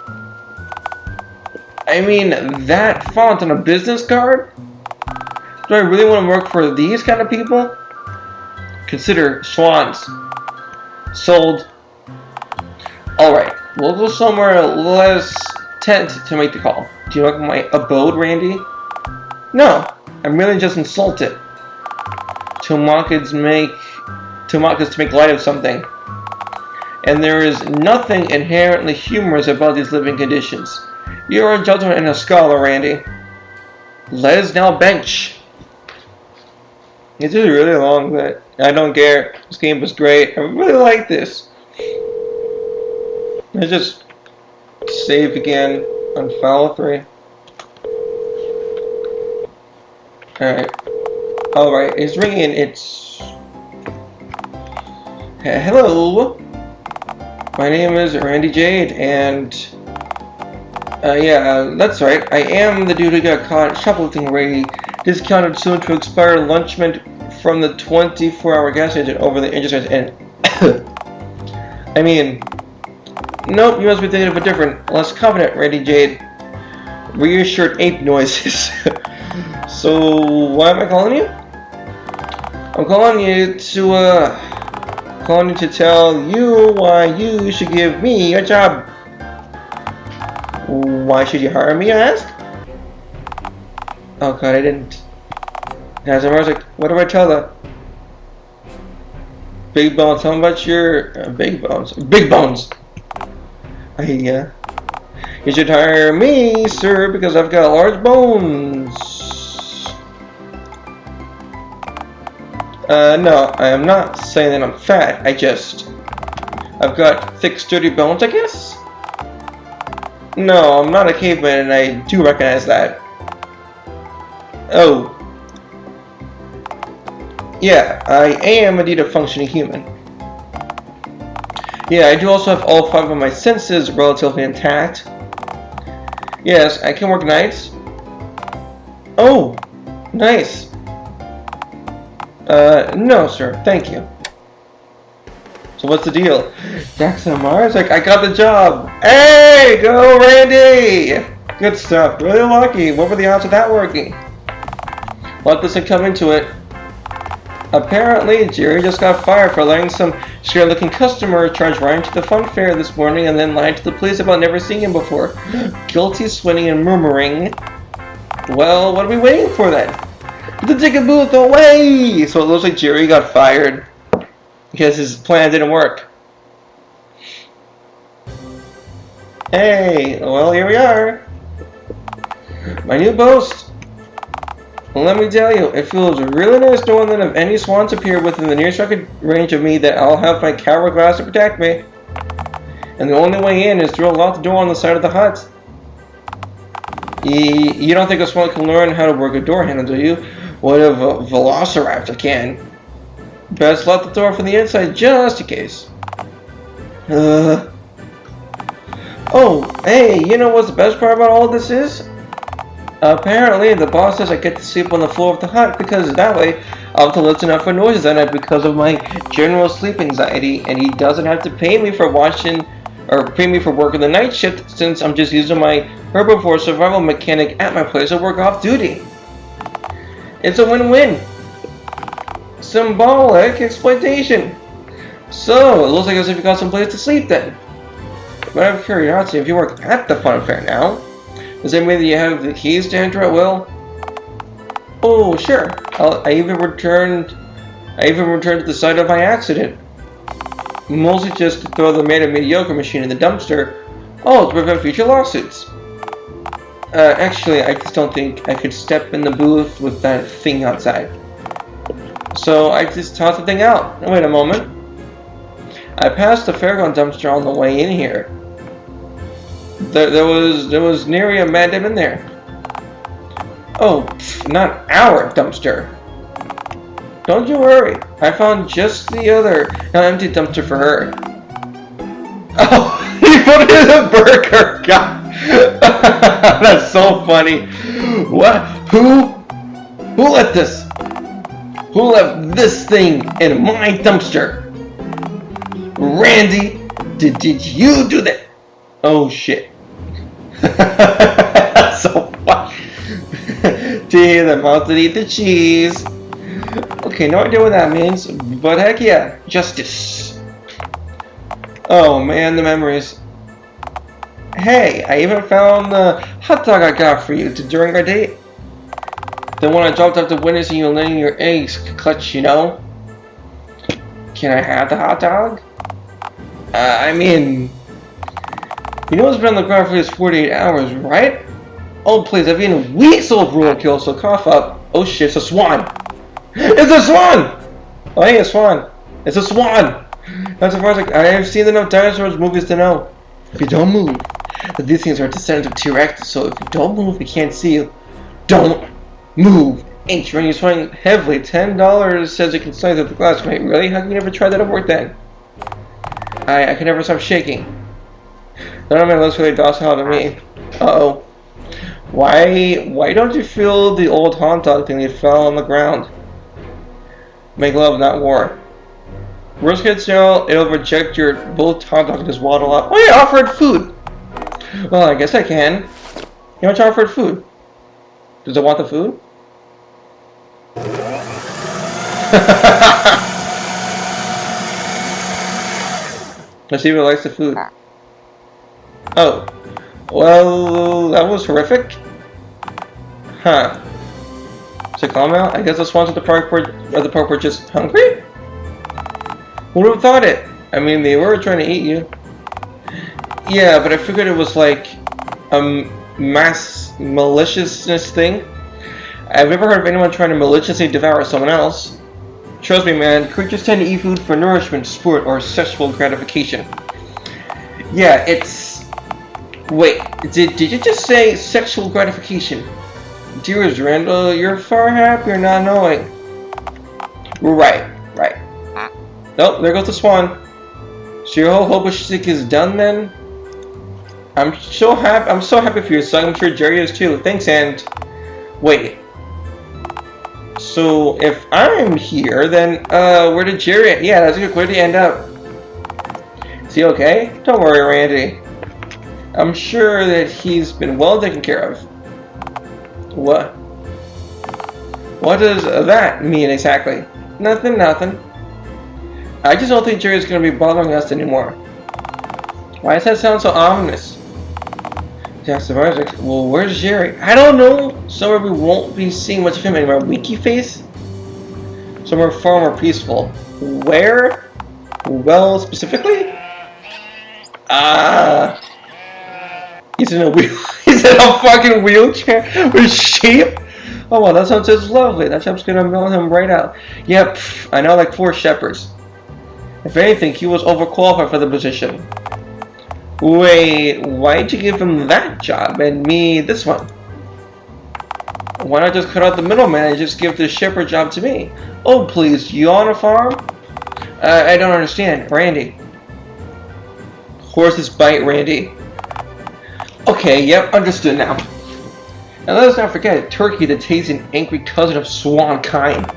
I mean, that font on a business card? Do I really want to work for these kind of people? Consider swans. Sold. Alright, we'll go somewhere less tense to make the call. Do you like my abode, Randy? No, I'm really just insulted. To mock us to make light of something. And there is nothing inherently humorous about these living conditions. You're a gentleman and a scholar, Randy. Let's now bench. This is really long, but I don't care. This game was great. I really like this. Let's just save again on file 3. Alright, it's ringing. It's... Hello. My name is Randy Jade, and... yeah, that's right. I am the dude who got caught shoplifting a discounted soon to expire lunchment from the 24-hour gas station over the internet, and... I mean... Nope, you must be thinking of a different, less confident Randy Jade. Reassured ape noises. So, why am I calling you? I'm calling you to tell you why you should give me a job. Why should you hire me, I ask? Oh god, I didn't. As I was like, what do I tell her? Big Bones, tell me about your Big Bones. Big Bones! You should hire me, sir, because I've got large bones. No, I am not saying that I'm fat. I've got thick, sturdy bones, I guess? No, I'm not a caveman, and I do recognize that. Oh. Yeah, I am indeed a functioning human. Yeah, I do also have all 5 of my senses relatively intact. Yes, I can work nights. Oh, nice. No, sir, thank you. So what's the deal? Jackson Mars, like, I got the job. Hey, go Randy! Good stuff, really lucky. What were the odds of that working? Let this come into it. Apparently, Jerry just got fired for letting some scary-looking customer charge right into the fun fair this morning and then lied to the police about never seeing him before. Guilty, sweating, and murmuring. Well, what are we waiting for then? The ticket booth away! So it looks like Jerry got fired because his plan didn't work. Hey, well, here we are. My new boast. Well, let me tell you, it feels really nice knowing that if any swans appear within the nearest range of me, that I'll have my coward glass to protect me. And the only way in is through a locked door on the side of the hut. You don't think a swan can learn how to work a door handle, do you? What if a velociraptor can? Best lock the door from the inside just in case. Oh, hey, you know what's the best part about all of this is? Apparently, the boss says I get to sleep on the floor of the hut because that way I'll have to listen out for noises at night because of my general sleep anxiety, and he doesn't have to pay me for working the night shift since I'm just using my herbivore survival mechanic at my place of work off duty. It's a win-win. Symbolic exploitation. So, it looks like as if you got some place to sleep then. But out of curiosity, if you work at the fun fair now, does that mean that you have the keys to enter at will? Oh, sure. I even returned to the site of my accident. Mostly just to throw the mediocre machine in the dumpster. Oh, to prevent future lawsuits. Actually, I just don't think I could step in the booth with that thing outside. So I just tossed the thing out. Wait a moment. I passed the fairground dumpster on the way in here. There was nary a madam in there. Oh, not our dumpster. Don't you worry. I found just the other empty dumpster for her. Oh, he put it in the burger. God, that's so funny. What? Who let this? Who left this thing in my dumpster? Randy, did you do that? Oh shit. That's so funny. To hear the mouth that eat the cheese. Okay, no idea what that means, but heck yeah, justice. Oh man, the memories. Hey, I even found the hot dog I got for you during our date. The one I dropped off the windows and you were letting your eggs clutch, you know? Can I have the hot dog? I mean, You know it's been on the ground for these 48 hours, right? Oh please, I've eaten weeks old roadkill, so cough up. Oh shit, it's a swan! It's a swan! Oh hey, a swan. It's a swan! Not surprising, I've seen enough dinosaurs movies to know. If you don't move, these things are descendants of T-Rex, so if you don't move, we can't see you. Don't move! H, when you're swinging heavily, $10 says you can slice up the glass. Wait, really? How can you never try that at work then? I can never stop shaking. None of my looks really docile to me. Uh-oh. Why don't you feel the old hot dog thing that fell on the ground? Make love, not war. Worst case scenario, it'll reject your both hot dog and just waddle up. Oh yeah, offered food! Well, I guess I can. You want to offered food? Does it want the food? Let's see if it likes the food. Oh. Well, that was horrific. Huh. So calm out? I guess the swans at the park were just hungry? Who would have thought it? I mean, they were trying to eat you. Yeah, but I figured it was like a mass maliciousness thing. I've never heard of anyone trying to maliciously devour someone else. Trust me, man, creatures tend to eat food for nourishment, sport, or sexual gratification. Yeah, it's... Wait, did you just say sexual gratification? Dearest Randall, you're far happier not knowing. Right. Nope, there goes the swan. So your whole hope stick is done then? I'm so happy for you, son. I'm sure Jerry is too. Thanks, and... Wait. So, if I'm here, then, where did Jerry... Yeah, that's a good way to end up. Is he okay? Don't worry, Randy. I'm sure that he's been well taken care of. What? What does that mean exactly? Nothing. I just don't think Jerry's gonna be bothering us anymore. Why does that sound so ominous? Jackson Isaac. Well, where's Jerry? I don't know. Somewhere we won't be seeing much of him anymore. Winky face? Somewhere far more peaceful. Where? Well, specifically? He's in a wheel. He's in a fucking wheelchair with sheep. Oh well, that sounds just lovely. That chap's gonna mail him right out. Yep, I know like 4 shepherds. If anything, he was overqualified for the position. Wait, why'd you give him that job and me this one? Why not just cut out the middleman and just give the shepherd job to me? Oh please, you on a farm? I don't understand, Randy. Horses bite Randy. Okay, yep, understood now. And let us not forget, Turkey, the tasty and angry cousin of swan kind.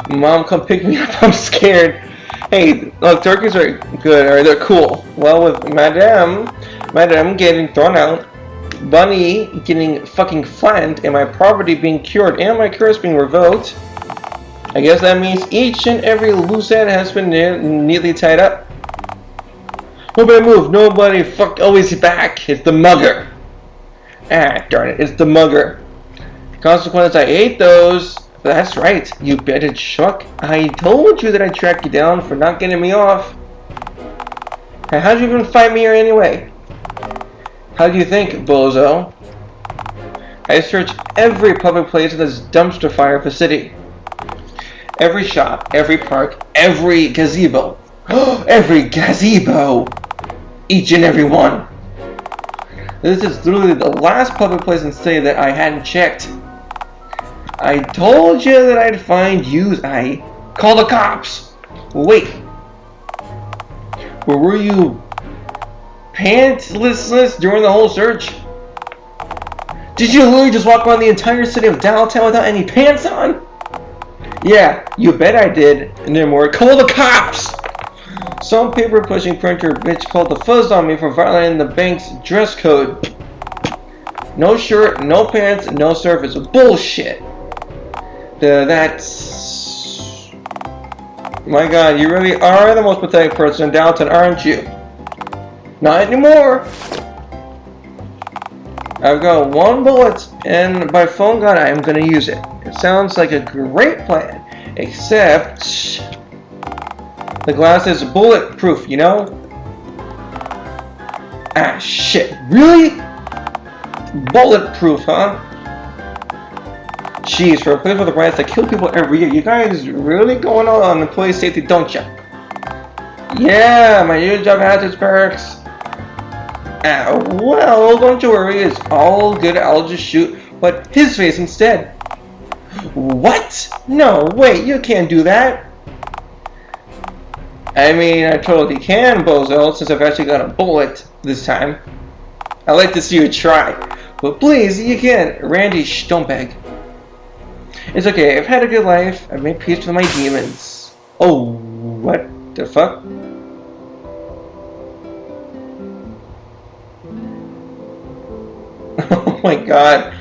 Mom, come pick me up, I'm scared. Hey, look, turkeys are good, or they're cool. Well, with Madame getting thrown out, Bunny getting fucking flattened, and my poverty being cured, and my curse being revoked, I guess that means each and every loose end has been neatly tied up. Nobody move, nobody always back. It's the mugger. Ah, darn it, it's the mugger. Consequence, I ate those. That's right, you bitted shuck. I told you that I'd track you down for not getting me off. How'd you even find me here anyway? How do you think, bozo? I searched every public place in this dumpster fire of the city. Every shop, every park, every gazebo. Every gazebo! Each and every one. This is literally the last public place in the city that I hadn't checked. I told you that I'd find you. I call the cops. Wait. Where were you? Pantsless during the whole search? Did you literally just walk around the entire city of Dialtown without any pants on? Yeah, you bet I did. And then more. Call the cops. Some paper pushing printer bitch called the fuzz on me for violating the bank's dress code. No shirt, no pants, no surface. Bullshit. That's... My god, you really are the most pathetic person in Dialtown, aren't you? Not anymore! I've got 1 bullet, and by phone god, I am gonna use it. It sounds like a great plan, except... The glass is bulletproof, you know? Ah, shit. Really? Bulletproof, huh? Jeez, for a place with rats that kill people every year, you guys really going on employee safety, don't ya? Yeah, my new job has its perks. Ah, well, don't you worry, it's all good, I'll just shoot, but his face instead. What? No, wait, you can't do that. I mean, I totally can, bozo, since I've actually got a bullet this time. I'd like to see you try. But please, you can't. Randy, shh, don't beg. It's okay, I've had a good life. I've made peace with my demons. Oh, what the fuck? Oh my god.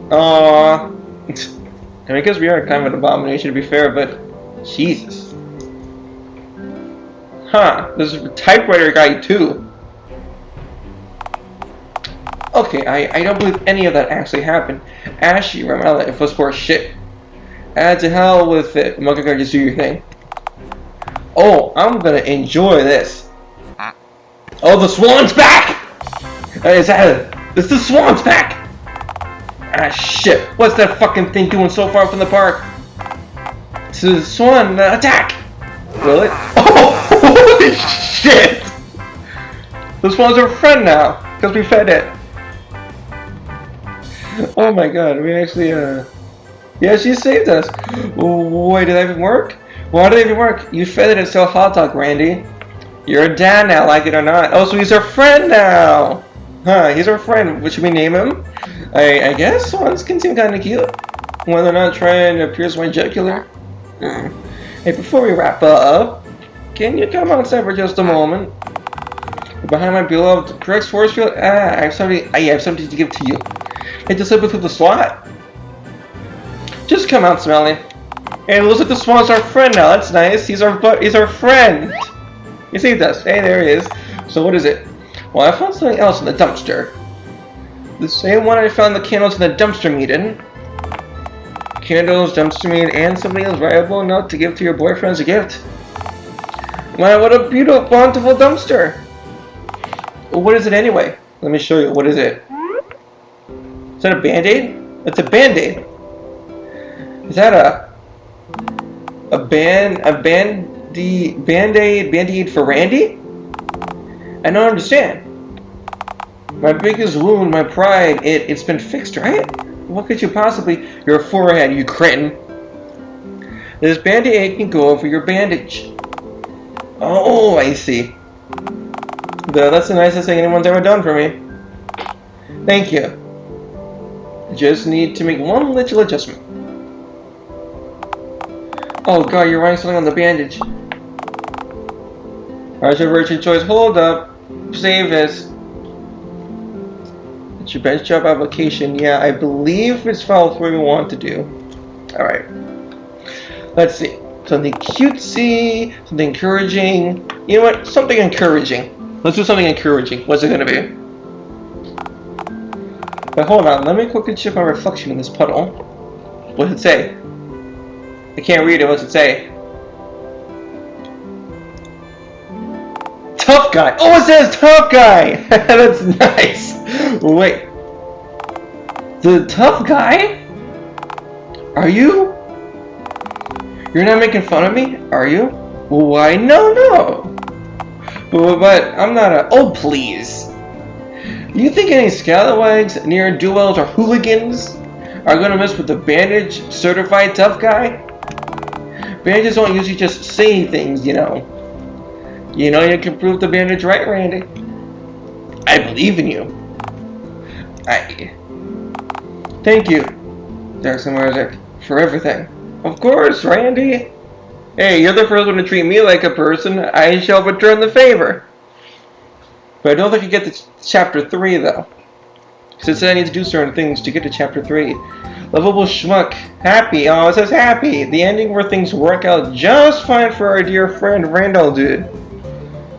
Aww. I mean, because we are kind of an abomination to be fair, but Jesus. Huh, there's a typewriter guy too. Okay, I don't believe any of that actually happened. Ashy, run my life was for shit. To hell with it. Monkey guy, just do your thing. Oh, I'm gonna enjoy this. Oh, the swan's back! It's the swan's back! Ah, shit. What's that fucking thing doing so far from the park? It's the swan, attack! Will it? Oh, holy shit! The swan's our friend now, because we fed it. Oh my god, we actually, yeah, she saved us. Wait, did that even work? Why did it even work? You fed it and sell hot dog, Randy. You're a dad now, like it or not. Oh, so he's our friend now. Huh, he's our friend. What should we name him? I guess swans can seem kind of cute. When they're not trying to pierce my jugular. Hey, before we wrap up, can you come outside for just a moment? Behind my beloved Grex force field? I have something to give to you. Hey, just slip it through the slot. Just come out, Smelly. Hey, it looks like the swan's our friend now. That's nice. He's our friend. You see this? Hey, there he is. So what is it? Well, I found something else in the dumpster. The same one I found the candles in the dumpster meat in. Candles, dumpster meat, and something else valuable enough to give to your boyfriend as a gift. Wow, what a beautiful, bountiful dumpster. What is it anyway? Let me show you. What is it? Is that a band-aid? It's a band-aid. Is that a band-aid for Randy? I don't understand. My biggest wound, my pride, it's been fixed, right? What could you possibly... Your forehead, you cretin. This band-aid can go over your bandage. Oh, I see. That's the nicest thing anyone's ever done for me. Thank you. Just need to make one little adjustment. Oh god, you're writing something on the bandage. Alright, your virtue choice. Hold up. Save this. It's your bench job application. Yeah, I believe it's filed where we want to do. Alright. Let's see. Something cutesy, something encouraging. You know what? Something encouraging. Let's do something encouraging. What's it gonna be? But hold on, let me quickly check my reflection in this puddle. What does it say? I can't read it. What's it say? Tough guy. Oh, it says tough guy. That's nice. Wait. The tough guy? Are you? You're not making fun of me, are you? Why, no. But I'm not a... Oh, please. You think any scalawags, ne'er-do-wells, or hooligans are going to mess with the bandage certified tough guy? Bandages don't usually just say things, you know. You know you can prove the bandage right, Randy. I believe in you. Thank you, Jackson Marzik, for everything. Of course, Randy. Hey, you're the first one to treat me like a person. I shall return the favor. But I don't think you get to chapter 3, though. Because it said I need to do certain things to get to chapter 3. Lovable schmuck. Happy. Oh, it says happy. The ending where things work out just fine for our dear friend Randall, dude.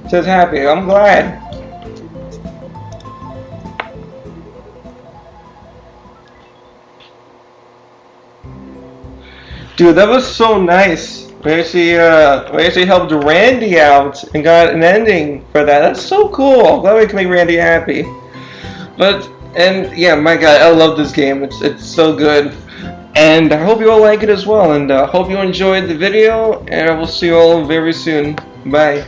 It says happy. I'm glad. Dude, that was so nice. We actually helped Randy out and got an ending for that. That's so cool. I'm glad we can make Randy happy. And yeah, my God, I love this game. It's so good. And I hope you all like it as well. And hope you enjoyed the video. And I will see you all very soon. Bye.